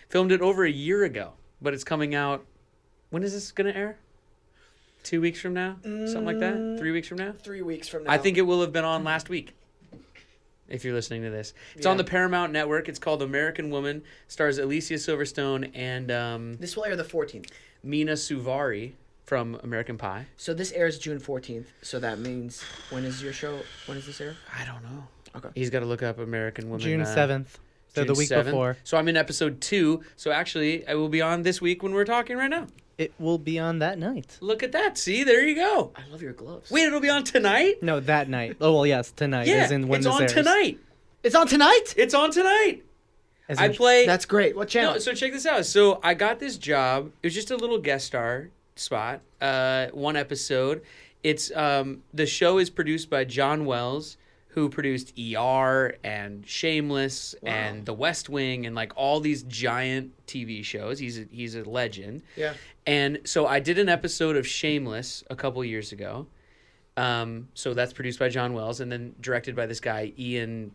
Filmed it over a year ago, but it's coming out. When is this going to air? 2 weeks from now? Something like that? 3 weeks from now? 3 weeks from now. I think it will have been on last week. If you're listening to this, it's on Yeah. the Paramount Network. It's called American Woman. Stars Alicia Silverstone and this will air the 14th. Mina Suvari from American Pie. So this airs June 14th. So that means when is your show? When is this air? I don't know. Okay. He's got to look up American Woman. June 7th. So June the week 7th. before. So I'm in episode 2. So actually, I will be on this week when we're talking right now. It will be on that night. Look at that. See, there you go. I love your gloves. Wait, it'll be on tonight? No, that night. Oh, well, yes, tonight. Yeah, As in when it's this on airs. tonight. It's on tonight? It's on tonight. As I in- play. That's great. What channel? No, so check this out. So I got this job. It was just a little guest star spot. One episode. It's the show is produced by John Wells, who produced ER and Shameless and The West Wing and like all these giant TV shows. He's a legend. Yeah. And so I did an episode of Shameless a couple years ago. So that's produced by John Wells and then directed by this guy Ian.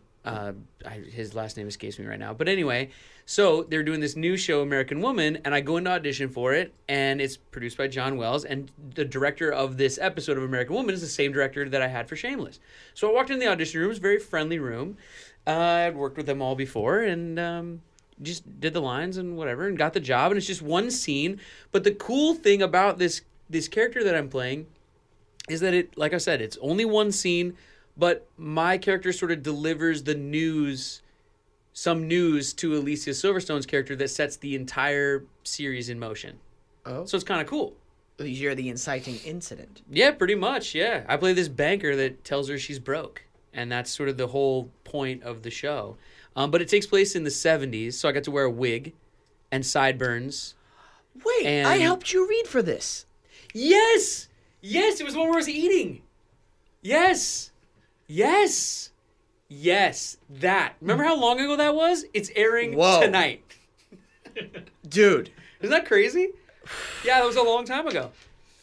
His last name escapes me right now. But anyway, so they're doing this new show, American Woman, and I go into audition for it, and it's produced by John Wells, and the director of this episode of American Woman is the same director that I had for Shameless. So I walked in the audition room. It was a very friendly room. I'd worked with them all before, and just did the lines and whatever, and got the job, and it's just one scene. But the cool thing about this character that I'm playing is that it, like I said, it's only one scene, but my character sort of delivers the news, some news to Alicia Silverstone's character that sets the entire series in motion. Oh. So it's kind of cool. You're the inciting incident. Yeah, pretty much, yeah. I play this banker that tells her she's broke, and that's sort of the whole point of the show. But it takes place in the 70s, so I got to wear a wig and sideburns. Wait, And- I helped you read for this. Yes! Yes, it was the one where I was eating. Yes! Yes! Yes, that. Remember how long ago that was? It's airing Whoa. tonight. Dude. Isn't that crazy? Yeah, that was a long time ago.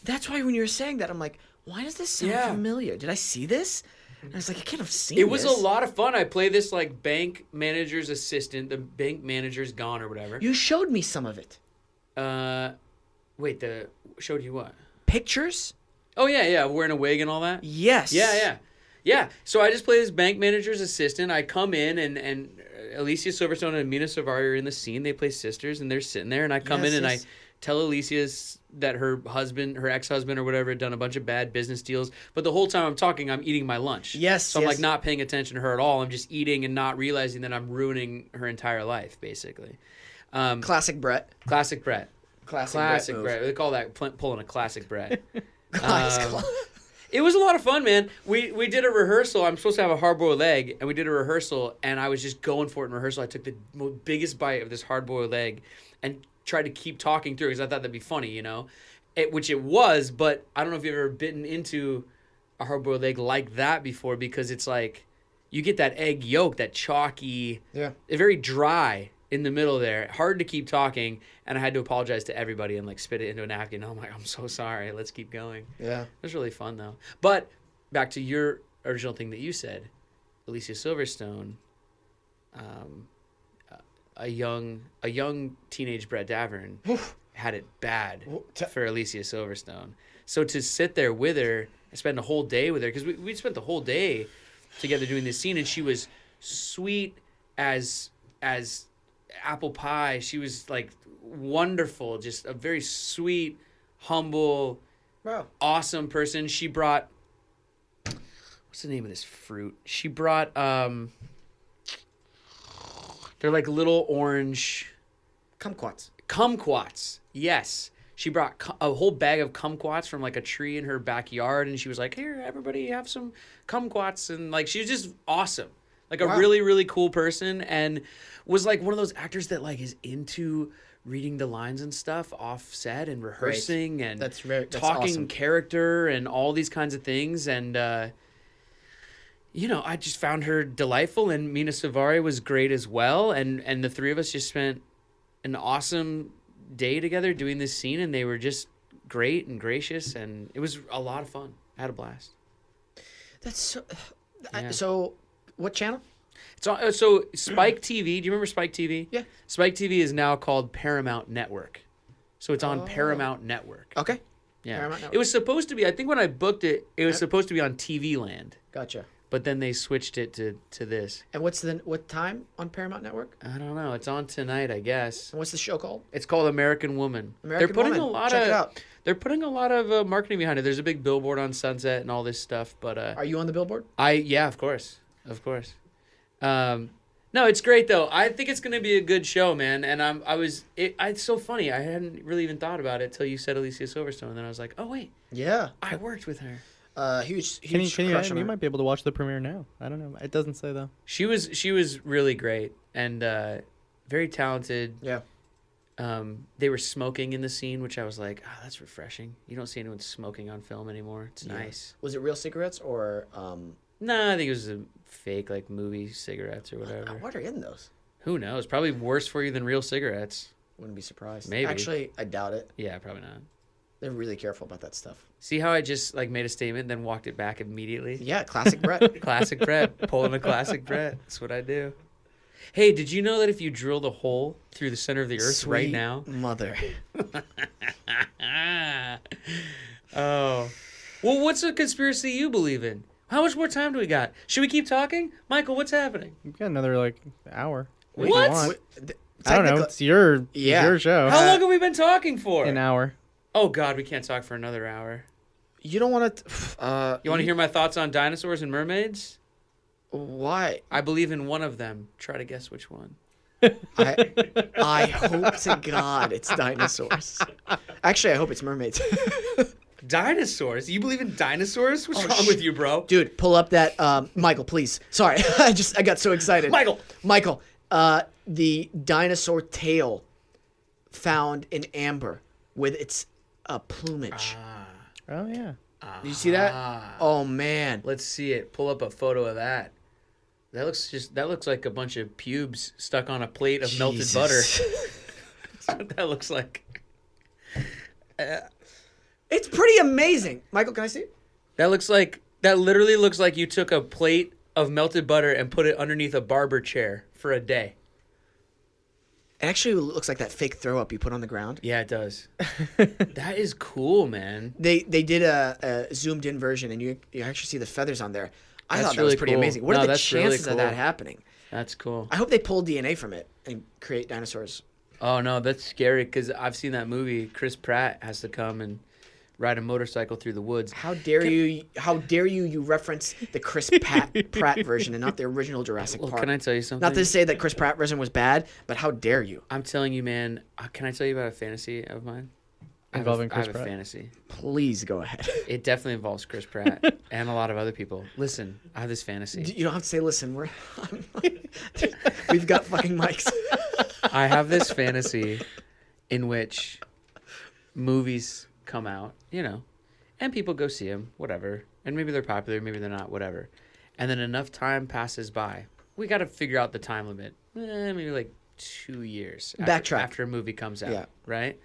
That's why when you were saying that, I'm like, why does this sound Yeah. familiar? Did I see this? And I was like, I can't have seen It was this. a lot of fun. I play this like bank manager's assistant. The bank manager's gone or whatever. You showed me some of it. Wait, showed you what? Pictures? Oh yeah, wearing a wig and all that. Yes. Yeah. So I just play this bank manager's assistant. I come in and Alicia Silverstone and Mina Savari are in the scene. They play sisters and they're sitting there. And I come in and I tell Alicia that her ex-husband or whatever, had done a bunch of bad business deals. But the whole time I'm talking, I'm eating my lunch. Yes. So I'm like not paying attention to her at all. I'm just eating and not realizing that I'm ruining her entire life, basically. Classic Brett. Classic Brett. Classic Brett. Brett. They call that pulling a classic Brett. Classic. It was a lot of fun, man. We did a rehearsal. I'm supposed to have a hard-boiled egg, and we did a rehearsal, and I was just going for it in rehearsal. I took the biggest bite of this hard-boiled egg and tried to keep talking through because I thought that'd be funny, you know, which it was, but I don't know if you've ever bitten into a hard-boiled egg like that before because it's like you get that egg yolk, that chalky, very dry in the middle there, hard to keep talking, and I had to apologize to everybody and like spit it into a napkin. I'm like, I'm so sorry. Let's keep going. Yeah. It was really fun though. But back to your original thing that you said, Alicia Silverstone, a young teenage Brett Davern had it bad for Alicia Silverstone. So to sit there with her, I spend a whole day with her because we spent the whole day together doing this scene, and she was sweet as apple pie. She was like wonderful, just a very sweet, humble, awesome person. She brought, what's the name of this fruit? She brought they're like little orange kumquats. Yes. She brought a whole bag of kumquats from like a tree in her backyard, and she was like, "Here, everybody have some kumquats." And like she was just awesome. Like a really, really cool person, and was like one of those actors that like is into reading the lines and stuff off set and rehearsing and that's talking awesome. Character and all these kinds of things. And, you know, I just found her delightful, and Mina Savari was great as well. And the three of us just spent an awesome day together doing this scene, and they were just great and gracious, and it was a lot of fun. I had a blast. That's so... Yeah. So... What channel? It's on, so Spike TV. Do you remember Spike TV? Yeah. Spike TV is now called Paramount Network. So it's on Paramount Network. Okay. Yeah. Paramount Network. It was supposed to be, I think when I booked it, it was supposed to be on TV Land. Gotcha. But then they switched it to this. And what time on Paramount Network? I don't know. It's on tonight, I guess. And what's the show called? It's called American Woman. American They're putting Woman. a lot Check of it out. They're putting a lot of marketing behind it. There's a big billboard on Sunset and all this stuff, but Are you on the billboard? yeah, of course. No, it's great though. I think it's gonna be a good show, man. And it's so funny. I hadn't really even thought about it till you said Alicia Silverstone, and then I was like, oh wait, Yeah. I worked with her. Huge Can you, crush on you her. might be able to watch the premiere now. I don't know. It doesn't say though. She was really great and very talented. Yeah. They were smoking in the scene, which I was like, oh, that's refreshing. You don't see anyone smoking on film anymore. It's nice. Was it real cigarettes or Nah, I think it was a fake like movie cigarettes or whatever. what are in those? Who knows? Probably worse for you than real cigarettes. Wouldn't be surprised. Maybe. Actually, I doubt it. Yeah, probably not. They're really careful about that stuff. See how I just like made a statement, then walked it back immediately? Yeah, classic Brett. Classic Brett. Pulling a classic Brett. That's what I do. Hey, did you know that if you drill the hole through the center of the earth right Sweet now? mother. Oh. Well, what's a conspiracy you believe in? How much more time do we got? Should we keep talking? Michael, what's happening? We've got another like hour. If you What? want. I don't know. It's your show. How long have we been talking for? An hour. Oh, God, we can't talk for another hour. You don't want to. You want to hear my thoughts on dinosaurs and mermaids? Why? I believe in one of them. Try to guess which one. I hope to God it's dinosaurs. Actually, I hope it's mermaids. Dinosaurs? You believe in dinosaurs? What's wrong with you, bro? Dude, pull up that Michael, please. Sorry, I got so excited. Michael, the dinosaur tail found in amber with its plumage. Oh yeah. Did you see that? Oh man. Let's see it. Pull up a photo of that. That looks like a bunch of pubes stuck on a plate of melted butter. That's what that looks like. It's pretty amazing. Michael, can I see it? That literally looks like you took a plate of melted butter and put it underneath a barber chair for a day. It actually looks like that fake throw up you put on the ground. Yeah, it does. That is cool, man. They did a zoomed in version, and you actually see the feathers on there. I That's thought that was really pretty cool. amazing. What No, are the that's really chances of that cool. happening? That's cool. I hope they pull DNA from it and create dinosaurs. Oh no, that's scary because I've seen that movie. Chris Pratt has to come and ride a motorcycle through the woods. How dare you? How dare you reference the Chris Pratt version and not the original Jurassic Well, Park? can I tell you something? Not to say that Chris Pratt version was bad, but how dare you? I'm telling you, man. Can I tell you about a fantasy of mine? Involving I Chris have a Pratt? fantasy. Please go ahead. It definitely involves Chris Pratt and a lot of other people. Listen, I have this fantasy. You don't have to say, listen, we've got fucking mics. I have this fantasy in which movies come out, and people go see them, whatever. And maybe they're popular, maybe they're not, whatever. And then enough time passes by. We got to figure out the time limit. Maybe like 2 years after a movie comes out, right?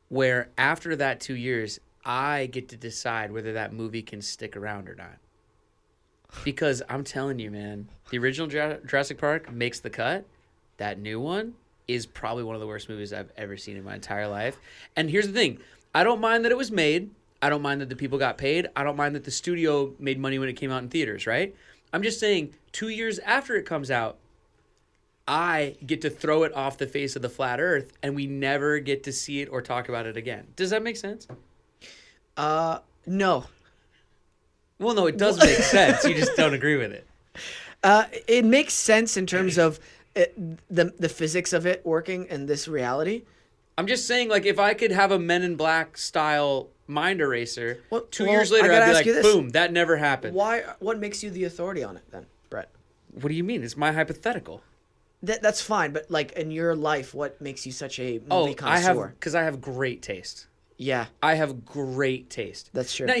Where after that 2 years, I get to decide whether that movie can stick around or not. Because I'm telling you, man, the original Jurassic Park makes the cut. That new one is probably one of the worst movies I've ever seen in my entire life. And here's the thing. I don't mind that it was made. I don't mind that the people got paid. I don't mind that the studio made money when it came out in theaters, right? I'm just saying 2 years after it comes out, I get to throw it off the face of the flat earth and we never get to see it or talk about it again. Does that make sense? No. Well, no, it does make sense. You just don't agree with it. It makes sense in terms of the physics of it working in this reality. I'm just saying, like, if I could have a Men in Black style mind eraser, Well, 2 years later, I gotta I'd be ask like, you this. boom, that never happened. What makes you the authority on it then, Brett? What do you mean? It's my hypothetical. That's fine, but like in your life, what makes you such a movie connoisseur? Because I have great taste. Yeah, I have great taste. that's true. Now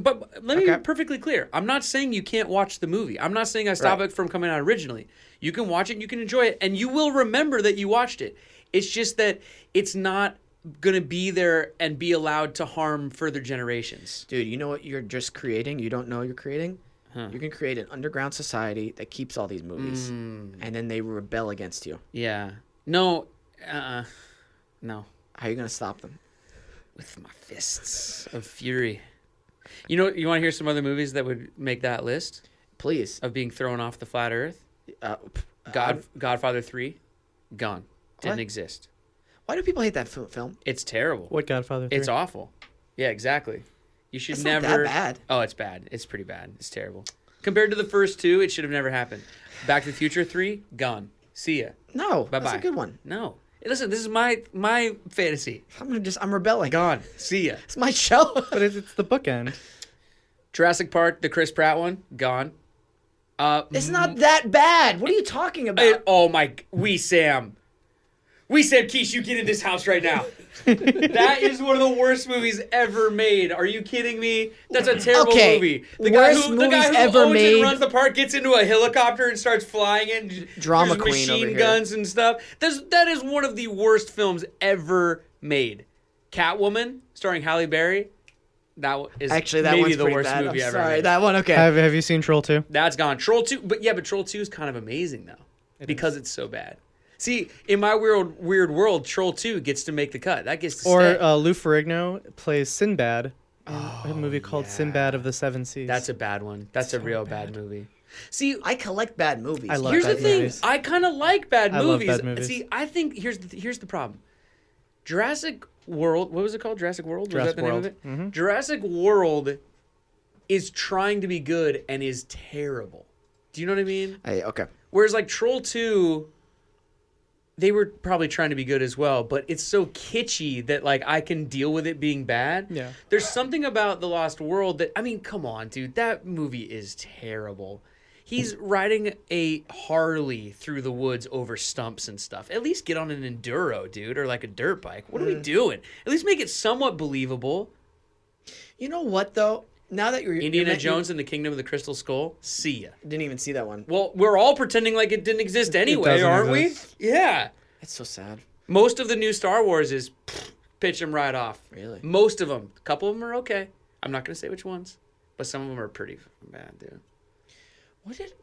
but let me Okay. be perfectly clear. I'm not saying you can't watch the movie. I'm not saying I stop it from coming out originally. You can watch it, and you can enjoy it, and you will remember that you watched it. It's just that it's not gonna be there and be allowed to harm further generations. Dude, you know what you're just creating? You don't know you're creating? Huh. You can create an underground society that keeps all these movies, and then they rebel against you. Yeah. No. No. How are you gonna stop them? With my fists of fury. You want to hear some other movies that would make that list Please. of being thrown off the flat earth? Uh, Godfather 3, gone. Didn't What? exist. Why do people hate that film? It's terrible. What Godfather 3? It's awful. Yeah, exactly. You should It's never. not that bad. Oh, it's bad. It's pretty bad. It's terrible. Compared to the first two, it should have never happened. Back to the Future 3, gone. See ya. No, Bye-bye. that's a good one. No. Hey, listen, this is my fantasy. I'm rebelling. Gone. See ya. It's my show. But it's the bookend. Jurassic Park, the Chris Pratt one, gone. It's not that bad. What are you talking about? Oh my, Wesam. We said, Keish, you get in this house right now. That is one of the worst movies ever made. Are you kidding me? That's a terrible movie. The guy Worst who movies owns ever it made. and runs the park gets into a helicopter and starts flying in. Drama There's queen over machine here. guns and stuff. That is one of the worst films ever made. Catwoman, starring Halle Berry. That is Actually, that maybe one's the pretty worst bad. movie I'm ever sorry, made. that one. Okay. Have you seen Troll 2? That's gone. Troll 2, but Troll 2 is kind of amazing though, because it's so bad. See, in my weird world, Troll 2 gets to make the cut. That gets to Or stay. Lou Ferrigno plays Sinbad in a movie called Sinbad of the Seven Seas. That's a bad one. That's a real bad movie. See, I collect bad movies. I love here's the bad thing. movies. I kind of like bad I love movies. bad movies. See, I think here's the problem. Jurassic World. What was it called? Jurassic World. Was Jurassic that the World. name of it? Mhm. Jurassic World is trying to be good and is terrible. Do you know what I mean? Okay. Whereas like Troll 2, they were probably trying to be good as well, but it's so kitschy that like I can deal with it being bad. Yeah. There's something about The Lost World that, I mean, come on, dude, that movie is terrible. He's riding a Harley through the woods over stumps and stuff. At least get on an enduro, dude, or like a dirt bike. What are we doing? At least make it somewhat believable. You know what though? Now that you're Indiana you Jones and the Kingdom of the Crystal Skull. See ya. didn't even see that one. Well, we're all pretending like it didn't exist anyway, doesn't aren't exist. we? Yeah. It's so sad. Most of the new Star Wars is pitch them right off. Really? Most of them. A couple of them are okay. I'm not going to say which ones, but some of them are pretty bad, dude.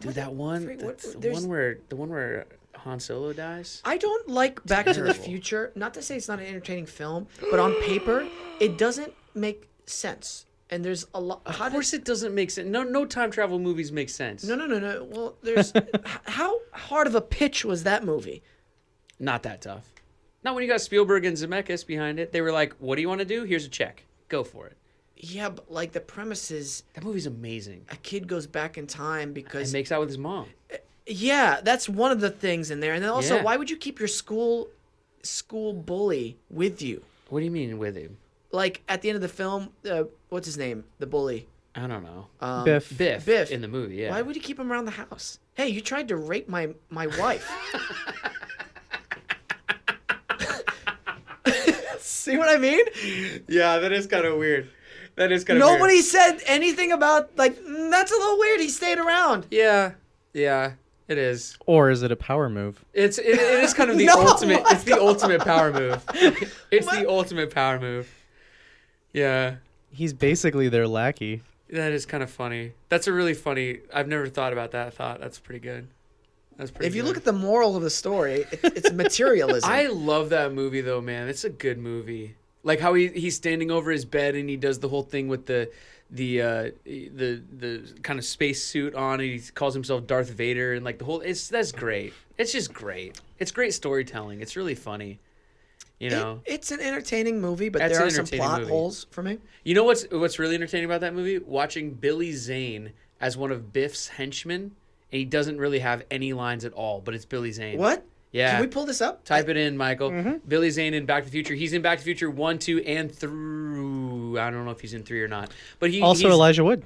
Dude, that one, the one where Han Solo dies. I don't like Back to the Terrible. Future. Not to say it's not an entertaining film, but on paper, it doesn't make sense. And there's a lot. Of course, it doesn't make sense. No time travel movies make sense. No. Well, there's how hard of a pitch was that movie? Not that tough. Not when you got Spielberg and Zemeckis behind it. They were like, "What do you want to do? Here's a check. Go for it." Yeah, but like the premise is That movie's amazing. a kid goes back in time And because makes out with his mom. yeah, that's one of the things in there. And then also, Yeah. why would you keep your school bully with you? What do you mean with him? Like at the end of the film, what's his name? The bully. I don't know. Biff. Biff in the movie. Yeah. Why would you keep him around the house? Hey, you tried to rape my wife. See what I mean? Yeah, that is kind of weird. That is kind of Nobody said anything about like that's a little weird. He stayed around. Yeah, it is. Or is it a power move? It is kind of the No, ultimate. I It's the ultimate power move. It's the ultimate power move. Yeah, He's basically their lackey. that is kind of funny. That's a really funny. I've never thought about that thought. That's pretty good. That's pretty. If you good. look at the moral of the story, it's materialism. I love that movie though, man. It's a good movie. Like how he's standing over his bed and he does the whole thing with the kind of space suit on and he calls himself Darth Vader and like the whole that's great. It's just great. It's great storytelling. It's really funny. You know. It's an entertaining movie, but That's there an are some entertaining plot movie. holes for me. You know what's really entertaining about that movie? Watching Billy Zane as one of Biff's henchmen, and he doesn't really have any lines at all, but it's Billy Zane. What? Yeah. Can we pull this up? Type it in, Michael. Billy Zane in Back to the Future. He's in Back to the Future 1, 2, and 3. I don't know if he's in 3 or not. But he's Elijah Wood.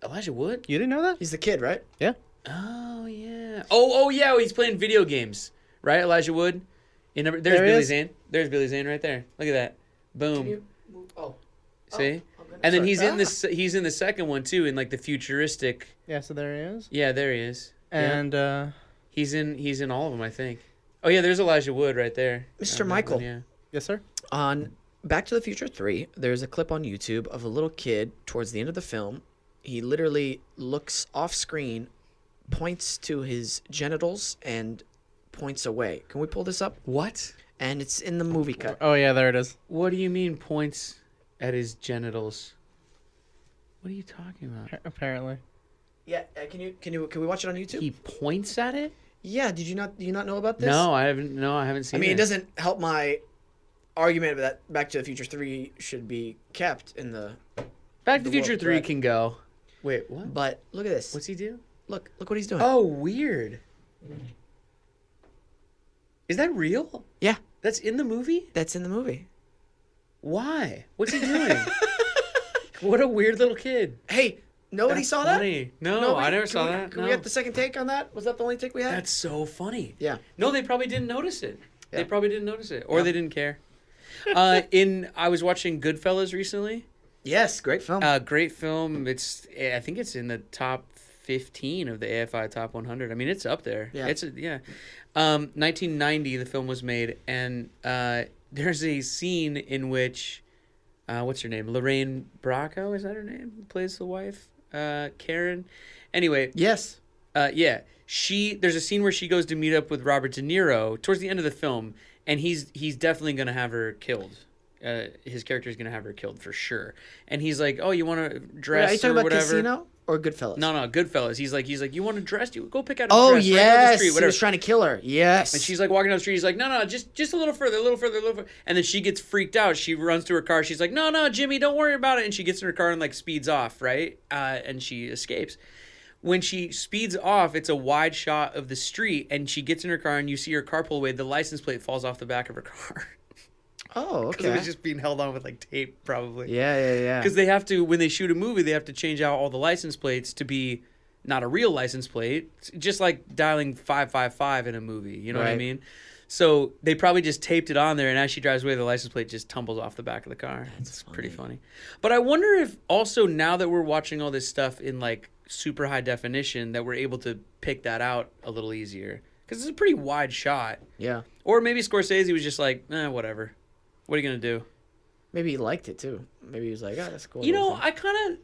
Elijah Wood? You didn't know that? He's the kid, right? Yeah. Oh, yeah. Oh, yeah. He's playing video games. Right, Elijah Wood? There's There he Billy is. Zane. There's Billy Zane right there. Look at that. Boom. Can you move? Oh. See? Oh, okay. And then Sorry. he's in the second one too, in like the futuristic. Yeah, so there he is. Yeah, there he is. Yeah. And He's in all of them, I think. Oh yeah, there's Elijah Wood right there. Mr. On that Michael. one, yeah. yes, sir. On Back to the Future 3, there's a clip on YouTube of a little kid towards the end of the film. He literally looks off screen, points to his genitals, and points away. Can we pull this up? What? And it's in the movie cut. Oh yeah, there it is. What do you mean points at his genitals? What are you talking about? Apparently. Yeah, can we watch it on YouTube? He points at it? Yeah, do you not know about this? No, I haven't seen I mean, it. it doesn't help my argument that Back to the Future 3 should be kept in the. Back to the the Future world 3 threat. can go. Wait, what? But look at this. What's he do? Look what he's doing. Oh, weird. Is that real? Yeah, That's in the movie? that's in the movie. Why? What's he doing? What a weird little kid. Hey, nobody That's saw funny. No, Nobody? I never Can saw we- that. Can no. we get the second take on that? Was that the only take we had? That's so funny. Yeah. No, they probably didn't notice it. They Yeah. probably didn't notice it, or Yeah. they didn't care. I was watching Goodfellas recently. Yes, great film. Great film. I think it's in the top 15 of the AFI Top 100. I mean, it's up there. Yeah. 1990, the film was made, and there's a scene in which, what's her name? Lorraine Bracco, is that her name? Who plays the wife? Karen. Anyway, yes. yeah. There's a scene where she goes to meet up with Robert De Niro towards the end of the film, and he's definitely gonna have her killed. His character is gonna have her killed for sure. And he's like, "Oh, you want to dress Wait, are you talking or about whatever?" Casino or Goodfellas? No, Goodfellas. He's like, you want to dress? You go pick out a Oh dress right down the yes, street, he whatever. was trying to kill her. Yes. And she's like walking down the street. He's like, no, just a little further, a little further. And then she gets freaked out. She runs to her car. She's like, no, Jimmy, don't worry about it. And she gets in her car and like speeds off, right? And she escapes. When she speeds off, it's a wide shot of the street, and she gets in her car, and you see her car pull away. The license plate falls off the back of her car. Oh, Because okay. it was just being held on with like tape, probably. Yeah. Because they have to, when they shoot a movie, they have to change out all the license plates to be not a real license plate. It's just like dialing 555 in a movie. You know what I Right. mean? So they probably just taped it on there, and as she drives away, the license plate just tumbles off the back of the car. It's pretty funny. But I wonder if also now that we're watching all this stuff in like super high definition, that we're able to pick that out a little easier. Because it's a pretty wide shot. Yeah. Or maybe Scorsese was just like, whatever. What are you going to do? Maybe he liked it too. Maybe he was like, "Oh, that's cool." You know, little thing."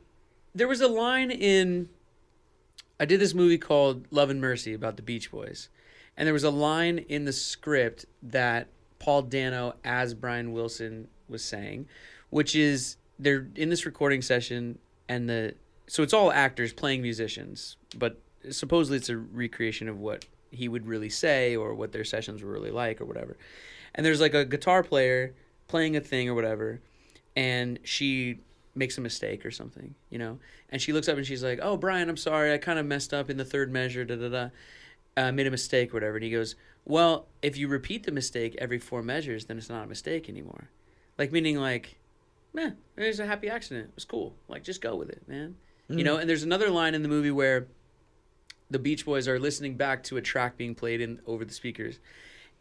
there was a line I did this movie called Love and Mercy about the Beach Boys. And there was a line in the script that Paul Dano as Brian Wilson was saying, which is they're in this recording session so it's all actors playing musicians, but supposedly it's a recreation of what he would really say or what their sessions were really like or whatever. And there's like a guitar player playing a thing or whatever, and she makes a mistake or something, you know? And she looks up and she's like, "Oh, Brian, I'm sorry. I kind of messed up in the third measure, made a mistake or whatever." And he goes, "Well, if you repeat the mistake every 4 measures, then it's not a mistake anymore." Like, meaning like, it was a happy accident. It was cool. Like, just go with it, man. You know, and there's another line in the movie where the Beach Boys are listening back to a track being played in over the speakers,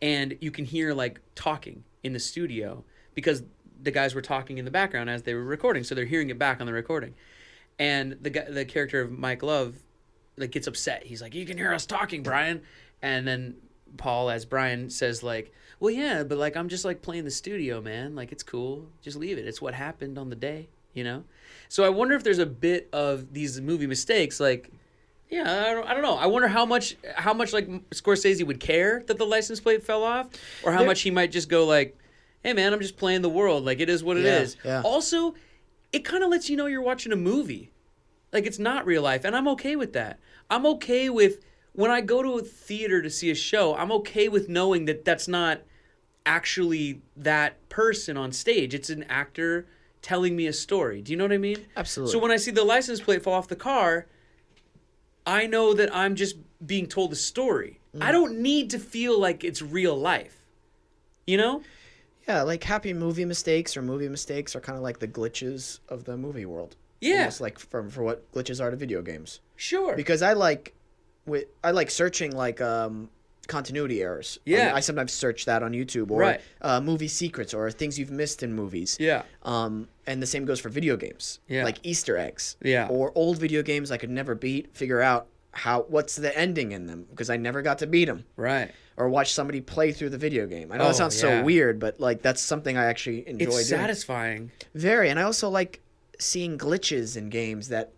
and you can hear like talking in the studio because the guys were talking in the background as they were recording, so they're hearing it back on the recording. And the character of Mike Love like gets upset. He's like, "You can hear us talking, Brian." And then Paul as Brian says like, "Well, yeah, but like I'm just like playing the studio, man. Like it's cool. Just leave it. It's what happened on the day, you know?" So I wonder if there's a bit of these movie mistakes like, yeah, I don't know. I wonder how much like Scorsese would care that the license plate fell off, or how much he might just go like, "Hey man, I'm just playing the world. Like it is what it is." Yeah. Also, it kind of lets you know you're watching a movie. Like it's not real life, and I'm okay with that. I'm okay with when I go to a theater to see a show, I'm okay with knowing that that's not actually that person on stage. It's an actor telling me a story. Do you know what I mean? Absolutely. So when I see the license plate fall off the car, I know that I'm just being told a story. I don't need to feel like it's real life. You know? Yeah, like happy movie mistakes are kind of like the glitches of the movie world. Yeah. Almost like for what glitches are to video games. Sure. Because I like searching like continuity errors. Yeah. I sometimes search that on YouTube or Right. Movie secrets or things you've missed in movies. Yeah. And the same goes for video games. Yeah. Like Easter eggs. Yeah. Or old video games I could never beat. Figure out what's the ending in them because I never got to beat them. Right. Or watch somebody play through the video game. I know that sounds yeah. so weird, but like that's something I actually enjoy It's doing. satisfying. Very, and I also like seeing glitches in games that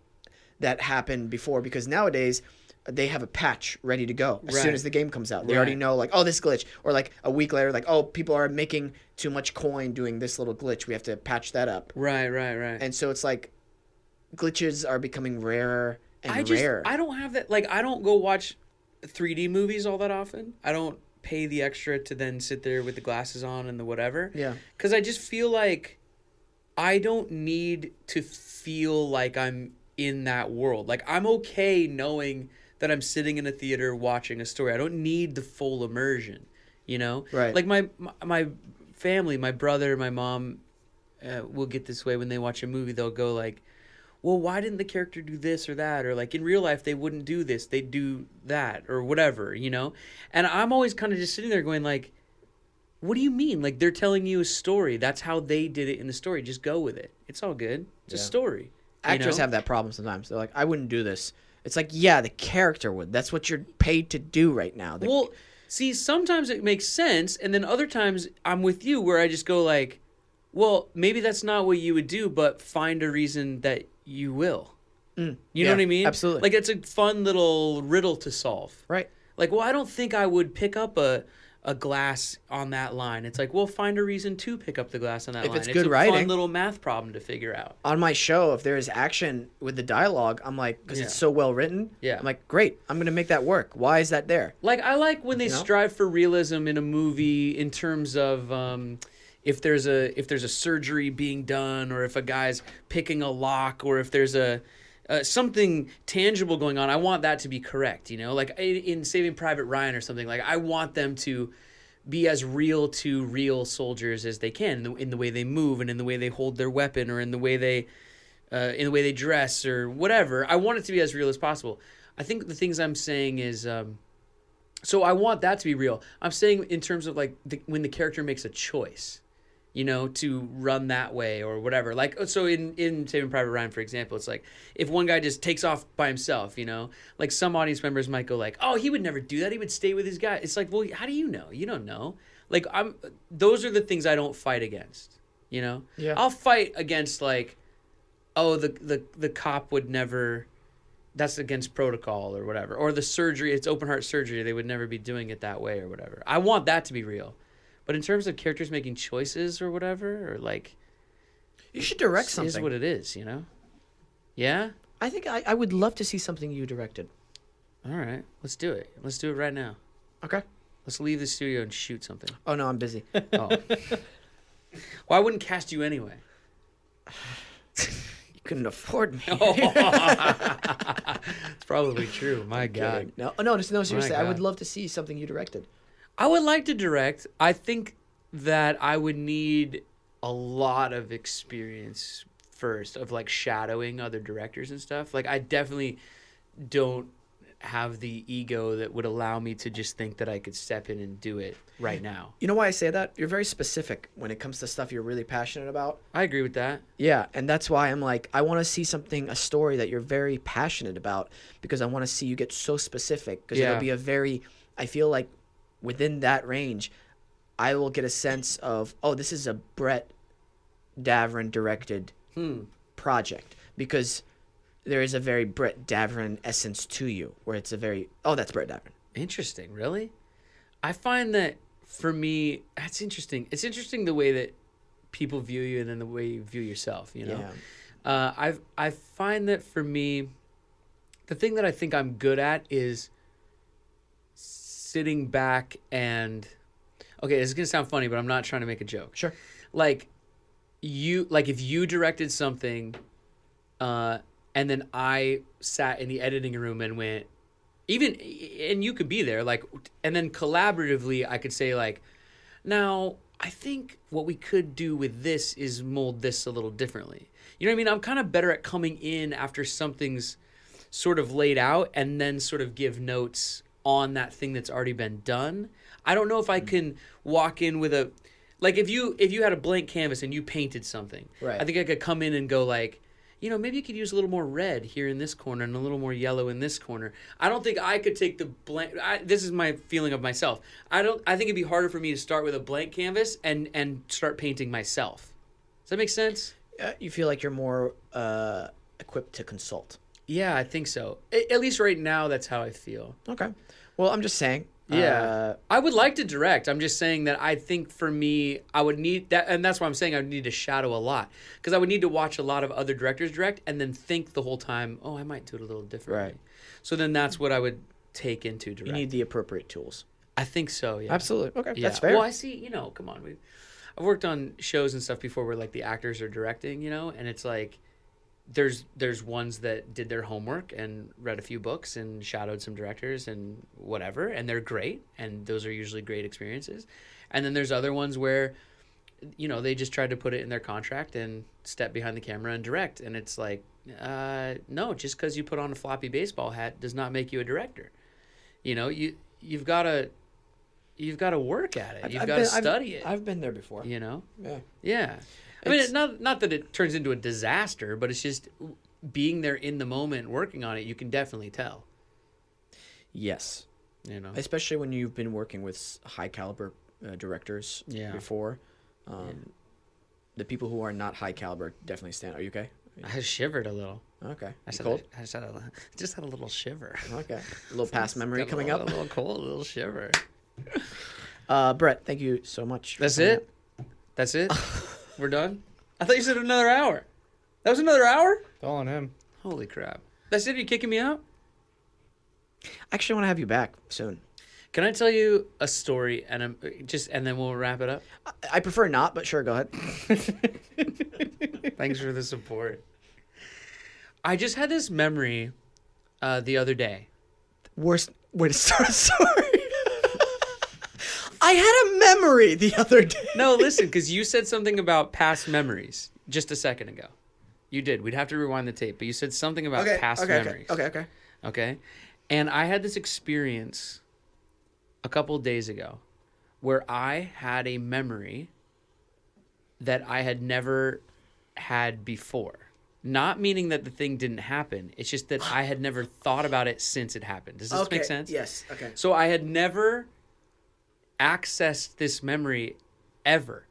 happened before because nowadays they have a patch ready to go as soon Right. as the game comes out. They Right. already know like, oh, this glitch, or like a week later, like, oh, people are making too much coin doing this little glitch. We have to patch that up. Right. And so it's like glitches are becoming rarer and rarer. I don't have that. Like, I don't go watch 3D movies all that often. I don't pay the extra to then sit there with the glasses on and the whatever. Yeah. Because I just feel like I don't need to feel like I'm in that world. Like, I'm okay knowing that I'm sitting in a theater watching a story. I don't need the full immersion, you know? Right. Like, my family, my brother, my mom will get this way when they watch a movie. They'll go like, well, why didn't the character do this or that? Or like in real life, they wouldn't do this. They'd do that or whatever, you know? And I'm always kind of just sitting there going like, what do you mean? Like, they're telling you a story. That's how they did it in the story. Just go with it. It's all good. It's a story. Actors have that problem sometimes. They're like, I wouldn't do this. It's like, yeah, the character would. That's what you're paid to do right now. Well, see, sometimes it makes sense, and then other times I'm with you where I just go like, well, maybe that's not what you would do, but find a reason that you will. You know what I mean? Absolutely. Like, it's a fun little riddle to solve. Right. Like, well, I don't think I would pick up a glass on that line. It's like, well, find a reason to pick up the glass on that line. If it's good a writing. fun little math problem to figure out. On my show, if there is action with the dialogue, I'm like, because it's so well written, Yeah. I'm like, great, I'm going to make that work. Why is that there? Like, I like when they strive for realism in a movie in terms of if there's a surgery being done, or if a guy's picking a lock, or if there's a something tangible going on. I want that to be correct, you know? Like in Saving Private Ryan or something, like I want them to be as real to real soldiers as they can in the way they move and in the way they hold their weapon, or in the way they dress or whatever. I want it to be as real as possible. I think the things I'm saying is so I want that to be real. I'm saying in terms of like when the character makes a choice, you know, to run that way or whatever. Like, so in Saving Private Ryan, for example, it's like if one guy just takes off by himself, you know, like some audience members might go like, oh, he would never do that. He would stay with his guy. It's like, well, how do you know? You don't know. Like, those are the things I don't fight against, you know? Yeah. I'll fight against like, oh, the cop would never, that's against protocol or whatever. Or the surgery, it's open heart surgery. They would never be doing it that way or whatever. I want that to be real. But in terms of characters making choices or whatever, or like, You should direct it something. is what it is, you know? Yeah? I think I would love to see something you directed. All right. Let's do it. Let's do it right now. Okay. Let's leave the studio and shoot something. Oh, no, I'm busy. Oh. Well, I wouldn't cast you anyway. You couldn't afford me. It's probably true. My God. No, seriously. I would God. love to see something you directed. I would like to direct. I think that I would need a lot of experience first of like shadowing other directors and stuff. Like, I definitely don't have the ego that would allow me to just think that I could step in and do it right now. You know why I say that? You're very specific when it comes to stuff you're really passionate about. I agree with that. Yeah, and that's why I'm like, I want to see something, a story that you're very passionate about, because I want to see you get so specific, because it'll be a very, I feel like within that range, I will get a sense of, oh, this is a Brett Davern directed project, because there is a very Brett Davern essence to you, where it's a very, oh, that's Brett Davern. Interesting. Really? I find that for me, that's interesting. It's interesting the way that people view you and then the way you view yourself, you know? Yeah. I find that for me, the thing that I think I'm good at is sitting back and, okay, this is gonna sound funny, but I'm not trying to make a joke. Sure. Like if you directed something, and then I sat in the editing room and went, and you could be there, like, and then collaboratively I could say like, now I think what we could do with this is mold this a little differently. You know what I mean? I'm kind of better at coming in after something's sort of laid out and then sort of give notes on that thing that's already been done. I don't know if I can walk in with a, like, if you had a blank canvas and you painted something, Right. I think I could come in and go like, you know, maybe you could use a little more red here in this corner and a little more yellow in this corner. I don't think I could take the blank. This is my feeling of myself. I think it'd be harder for me to start with a blank canvas and start painting myself. Does that make sense? You feel like you're more equipped to consult. Yeah, I think so. At least right now, that's how I feel. Okay. Well, I'm just saying. Yeah. I would like to direct. I'm just saying that I think for me, I would need that. And that's why I'm saying I would need to shadow a lot. Because I would need to watch a lot of other directors direct and then think the whole time, oh, I might do it a little differently. Right. So then that's what I would take into direct. You need the appropriate tools. I think so, yeah. Absolutely. Okay. Yeah. That's fair. Well, I see, you know, come on. I've worked on shows and stuff before where like the actors are directing, you know, and it's like, there's ones that did their homework and read a few books and shadowed some directors and whatever, and they're great, and those are usually great experiences. And then there's other ones where, you know, they just tried to put it in their contract and step behind the camera and direct, and it's like, no, just because you put on a floppy baseball hat does not make you a director. You know, you've got to you've got to work at it. I've- You've I've got to been- study it. I've been there before. You know? Yeah. Yeah. I mean, It's- not that it turns into a disaster, but it's just being there in the moment, working on it. You can definitely tell. Yes. You know. Especially when you've been working with high caliber directors Yeah. before. The people who are not high caliber definitely stand. Are you okay? I shivered a little. Okay. I You said cold? I just had a little shiver. Okay. A little past memory Got coming a up. little cold, a little shiver. Brett, thank you so much. That's for coming it. That's it. We're done. I thought you said another hour. That was another hour. It's all on him. Holy crap! That's it. You kicking me out? up. Actually, I want to have you back soon. Can I tell you a story and then we'll wrap it up? I prefer not, but sure, go ahead. Thanks for the support. I just had this memory the other day. Worst way to start a story. I had a memory the other day. No, listen, because you said something about past memories just a second ago. You did. We'd have to rewind the tape, but you said something about past memories. Okay. Okay. And I had this experience a couple days ago where I had a memory that I had never had before. Not meaning that the thing didn't happen. It's just that I had never thought about it since it happened. Does this make sense? Yes. Okay. So I had never accessed this memory ever.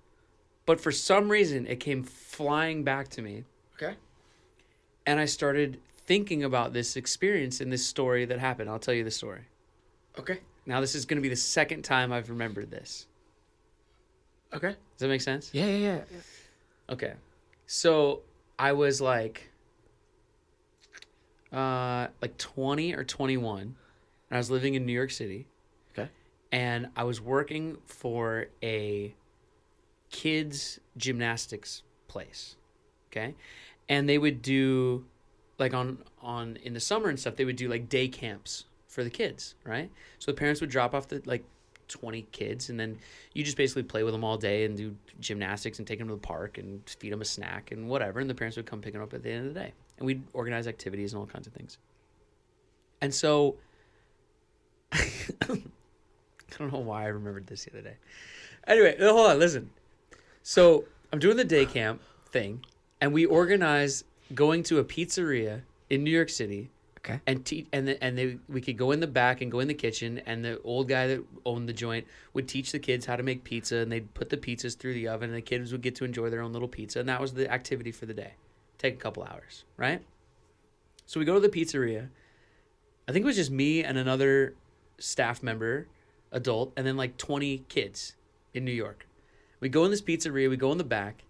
But for some reason, it came flying back to me. Okay. And I started thinking about this experience and this story that happened. I'll tell you the story. Okay. Now, this is going to be the second time I've remembered this. Okay. Does that make sense? Yeah. Okay. So I was like 20 or 21, and I was living in New York City. Okay. And I was working for a kids gymnastics place. Okay. And they would do like on in the summer and stuff, they would do like day camps for the kids, right? So the parents would drop off the like 20 kids, and then you just basically play with them all day and do gymnastics and take them to the park and feed them a snack and whatever, and the parents would come pick them up at the end of the day, and we'd organize activities and all kinds of things. And so I don't know why I remembered this the other day. Anyway, hold on, listen. So I'm doing the day camp thing, and we organize going to a pizzeria in New York City. Okay. And we could go in the back and go in the kitchen, and the old guy that owned the joint would teach the kids how to make pizza, and they'd put the pizzas through the oven, and the kids would get to enjoy their own little pizza, and that was the activity for the day. Take a couple hours, right? So we go to the pizzeria. I think it was just me and another staff member, adult, and then like 20 kids in New York. We go in this pizzeria, we go in the back,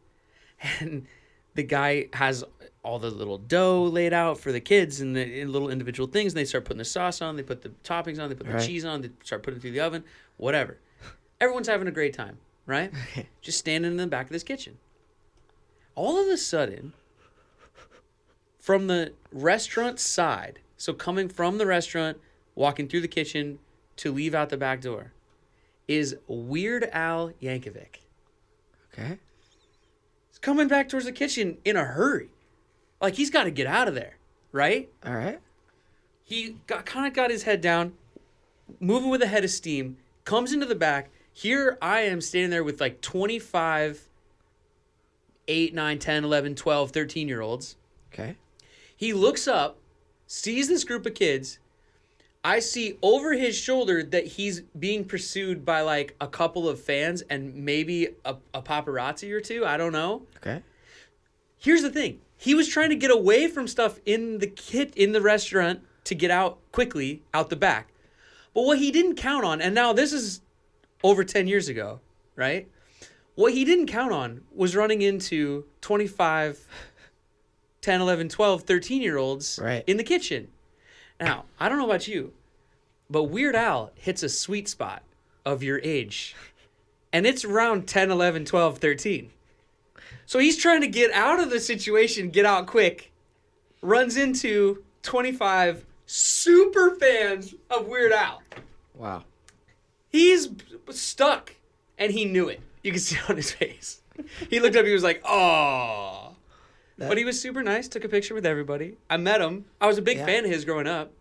and the guy has all the little dough laid out for the kids and the little individual things. And they start putting the sauce on, they put the toppings on, they put the cheese on, they start putting it through the oven, whatever. Everyone's having a great time, right? Just standing in the back of this kitchen. All of a sudden, from the restaurant side, so coming from the restaurant, walking through the kitchen to leave out the back door, is Weird Al Yankovic. Okay. He's coming back towards the kitchen in a hurry. Like, he's got to get out of there, right? All right. He kind of got his head down, moving with a head of steam, comes into the back. Here I am standing there with like 25, 8, 9, 10, 11, 12, 13-year-olds. Okay. He looks up, sees this group of kids. I see over his shoulder that he's being pursued by like a couple of fans and maybe a paparazzi or two. I don't know. Okay. Here's the thing. He was trying to get away from stuff in the restaurant to get out quickly out the back. But what he didn't count on, and now this is over 10 years ago, right? What he didn't count on was running into 25, 10, 11, 12, 13-year-olds in the kitchen. Now, I don't know about you, but Weird Al hits a sweet spot of your age. And it's around 10, 11, 12, 13. So he's trying to get out of the situation, get out quick, runs into 25 super fans of Weird Al. Wow. He's stuck, and he knew it. You can see it on his face. He looked up, he was like, oh. But he was super nice, took a picture with everybody. I met him. I was a big fan of his growing up.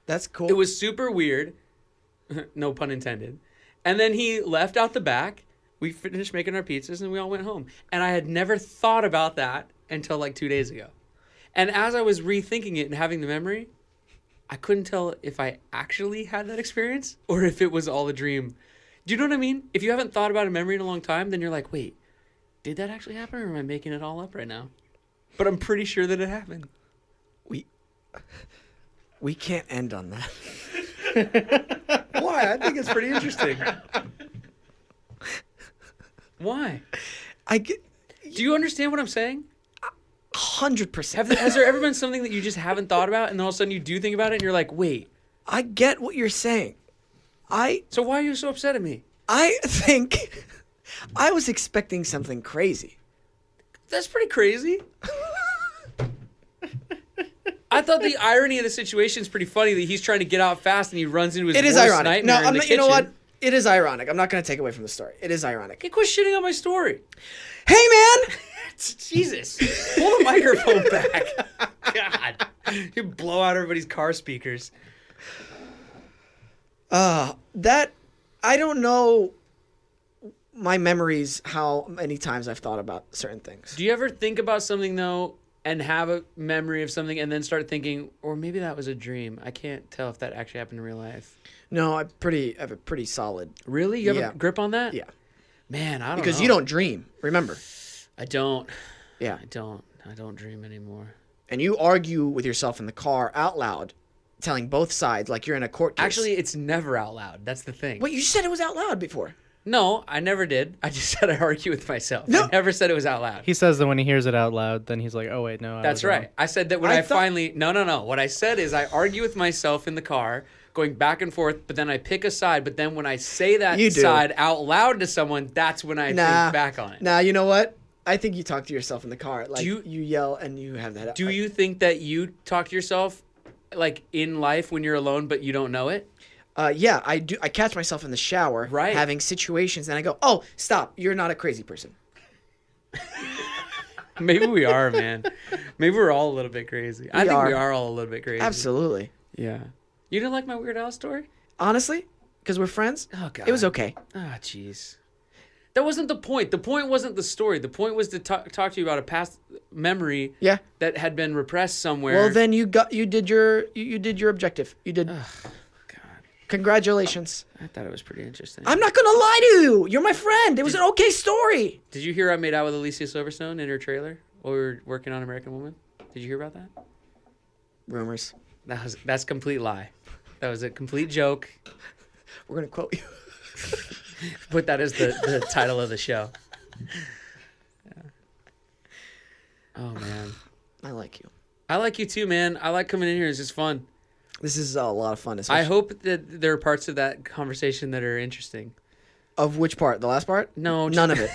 That's cool. It was super weird. No pun intended. And then he left out the back. We finished making our pizzas and we all went home. And I had never thought about that until like 2 days ago. And as I was rethinking it and having the memory, I couldn't tell if I actually had that experience or if it was all a dream. Do you know what I mean? If you haven't thought about a memory in a long time, then you're like, wait, did that actually happen or am I making it all up right now? But I'm pretty sure that it happened. We can't end on that. Why? I think it's pretty interesting. Why? Do you understand what I'm saying? 100%. Has there ever been something that you just haven't thought about and then all of a sudden you do think about it and you're like, wait. I get what you're saying. So why are you so upset at me? I think I was expecting something crazy. That's pretty crazy. I thought the irony of the situation is pretty funny that he's trying to get out fast and he runs into his It is worst ironic. No, nightmare in the kitchen. you know what? It is ironic. I'm not going to take away from the story. It is ironic. Hey, quit shitting on my story. Hey, man! Jesus. Pull the microphone back. God. You blow out everybody's car speakers. I don't know my memories, how many times I've thought about certain things. Do you ever think about something, though, and have a memory of something and then start thinking, or maybe that was a dream? I can't tell if that actually happened in real life. No, I have a pretty solid. Really? You have a grip on that? Yeah. Man, I don't know. Because you don't dream, remember. I don't. Yeah. I don't dream anymore. And you argue with yourself in the car out loud, telling both sides like you're in a court case. Actually, it's never out loud. That's the thing. Wait, you said it was out loud before. No, I never did. I just said I argue with myself. No. I never said it was out loud. He says that when he hears it out loud, then he's like, oh, wait, no. That's right. I said that when I finally... No. What I said is I argue with myself in the car, going back and forth, but then I pick a side. But then when I say that side out loud to someone, that's when I think back on it. Nah, you know what? I think you talk to yourself in the car. Like, you yell and you have that. Do you think that you talk to yourself, like, in life when you're alone, but you don't know it? Yeah, I do. I catch myself in the shower having situations, and I go, oh, stop. You're not a crazy person. Maybe we are, man. Maybe we're all a little bit crazy. I think we are all a little bit crazy. Absolutely. Yeah. You didn't like my Weird Al story? Honestly? Because we're friends? Oh, God. It was okay. Ah, jeez. That wasn't the point. The point wasn't the story. The point was to talk to you about a past memory that had been repressed somewhere. Well, then you did your objective. You did. Ugh, God. Congratulations. I thought it was pretty interesting. I'm not going to lie to you. You're my friend. It was an okay story. Did you hear I made out with Alicia Silverstone in her trailer while we were working on American Woman? Did you hear about that? Rumors. That's a complete lie. That was a complete joke. We're going to quote you. Put that as the title of the show. Yeah. Oh, man. I like you. I like you too, man. I like coming in here. It's just fun. This is a lot of fun. I hope that there are parts of that conversation that are interesting. Of which part? The last part? No. None of it.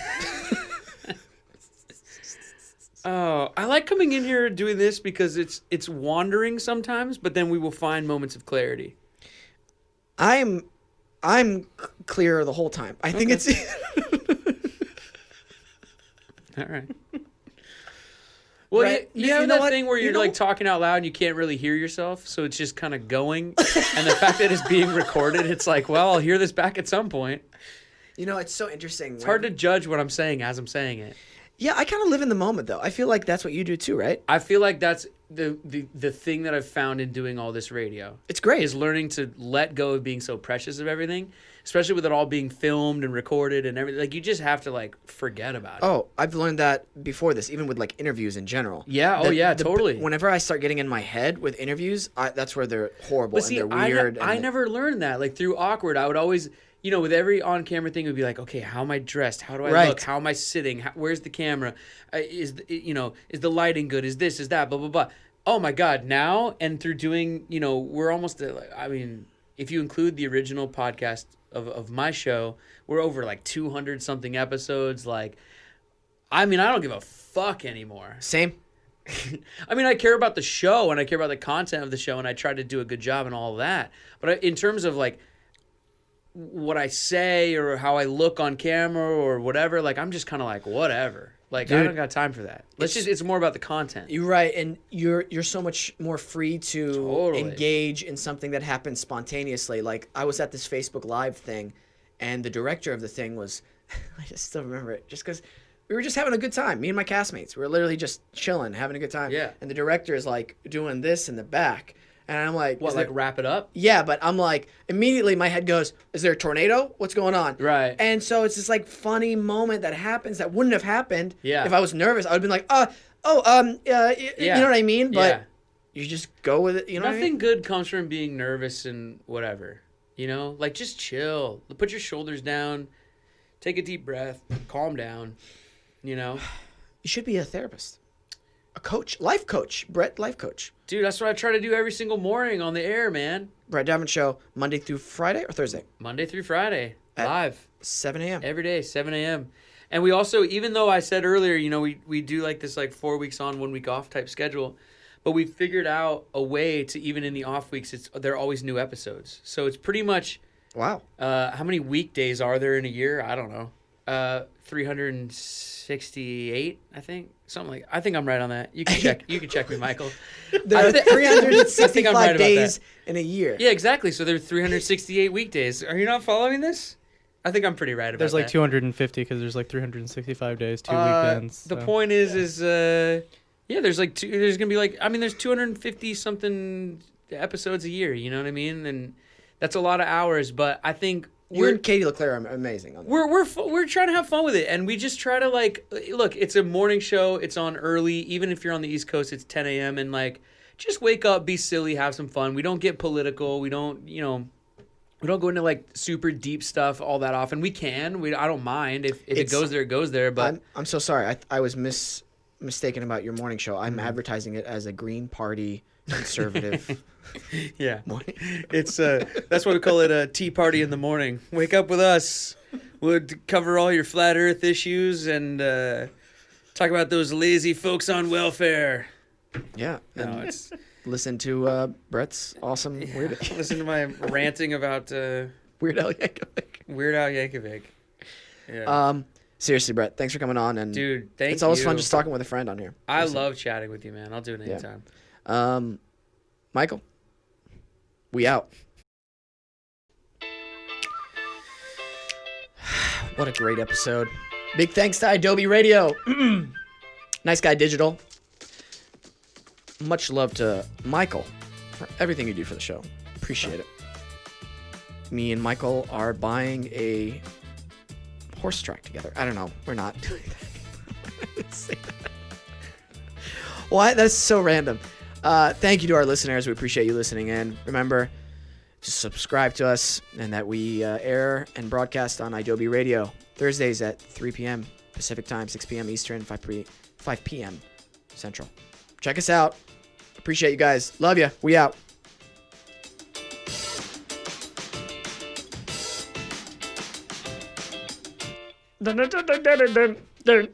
Oh, I like coming in here doing this because it's wandering sometimes, but then we will find moments of clarity. I'm clear the whole time. I think it's... All right. Well, right. you have that thing where you're like talking out loud and you can't really hear yourself, so it's just kind of going. And the fact that it's being recorded, it's like, well, I'll hear this back at some point. You know, it's so interesting. It's hard to judge what I'm saying as I'm saying it. Yeah, I kind of live in the moment, though. I feel like that's what you do, too, right? I feel like that's the thing that I've found in doing all this radio. It's great. Is learning to let go of being so precious of everything, especially with it all being filmed and recorded and everything. Like, you just have to, like, forget about it. Oh, I've learned that before this, even with, like, interviews in general. Yeah, totally. Whenever I start getting in my head with interviews, that's where they're horrible and they're weird. I never learned that. Like, through Awkward, I would always... You know, with every on-camera thing, it would be like, okay, how am I dressed? How do I look? How am I sitting? Where's the camera? Is the lighting good? Is this? Is that? Blah, blah, blah. Oh, my God. Now, and through doing, we're almost, if you include the original podcast of my show, we're over like 200-something episodes. Like, I don't give a fuck anymore. Same. I care about the show, and I care about the content of the show, and I try to do a good job and all of that. But in terms of, like, what I say or how I look on camera or whatever, like, I'm just kind of like, whatever. Like, dude, I don't got time for that. It's more about the content. You're right, and you're so much more free to engage in something that happens spontaneously. Like, I was at this Facebook Live thing, and the director of the thing was, I just still remember it, just because we were just having a good time. Me and my castmates, we were literally just chilling, having a good time. Yeah. And the director is like doing this in the back, and I'm like, What, is like there- wrap it up? Yeah, but I'm like, immediately my head goes, is there a tornado? What's going on? Right. And so it's this like funny moment that happens that wouldn't have happened Yeah. if I was nervous. I would have been like, you know what I mean? But Yeah. you just go with it. You know what I Nothing mean? good comes from being nervous and whatever. You know, like just chill. Put your shoulders down. Take a deep breath. Calm down. You know, You should be a therapist, a coach, life coach, Brett, life coach. dude, that's what I try to do every single morning on the air, man. Brett Davern Show, Monday through Friday or Thursday, Monday through Friday, At- live 7 a.m. every day, 7 a.m. And we also, even though I said earlier, you know, we do like this like 4 weeks on, 1 week off type schedule, but we figured out a way to, even in the off weeks, there are always new episodes. So it's pretty much. Wow. How many weekdays are there in a year? I don't know. 368, I think. Something like. I think I'm right on that. You can check. You can check me, Michael. There I are thi- I think I'm 365 right about days that. in a year. Yeah, exactly. So there are 368 weekdays. Are you not following this? I think I'm pretty right about There's like that. 250 because there's like 365 days, 2 Uh, weekends. The so. point is yeah, there's like there's gonna be like, I mean, there's 250 something episodes a year. You know what I mean? And that's a lot of hours. But I think You and Katie LeClaire are amazing. On that. we're trying to have fun with it, and we just try to like look. It's a morning show. It's on early. Even if you're on the East Coast, it's 10 a.m. and like just wake up, be silly, have some fun. We don't get political. We don't we don't go into like super deep stuff all that often. We can. I don't mind if it It's- goes there, it goes there. But I'm so sorry. I was mistaken about your morning show. I'm advertising it as a Green Party conservative yeah, morning. it's that's why we call it a tea party in the morning. Wake up with us. We'll cover all your flat Earth issues and talk about those lazy folks on welfare. Yeah. No, And it's listen to Brett's awesome Weird listen to my ranting about Weird Al Yankovic. Weird Al Yankovic. Yeah. Seriously, Brett, thanks for coming on. And Dude, thank you. it's always fun just talking with a friend on here. I love chatting with you, man. I'll do it anytime. Michael, we out. What a great episode. Big thanks to Adobe Radio. Nice Guy Digital. Much love to Michael for everything you do for the show. Appreciate it. Me and Michael are buying a horse track together. I don't know. We're not doing that. Why? That's so random. Thank you to our listeners. We appreciate you listening in. Remember to subscribe to us and that we air and broadcast on Adobe Radio Thursdays at 3 p.m. Pacific Time, 6 p.m. Eastern, 5 p.m. Central. Check us out. Appreciate you guys. Love you. We out. Dun, dun, dun, dun, dun, dun, dun.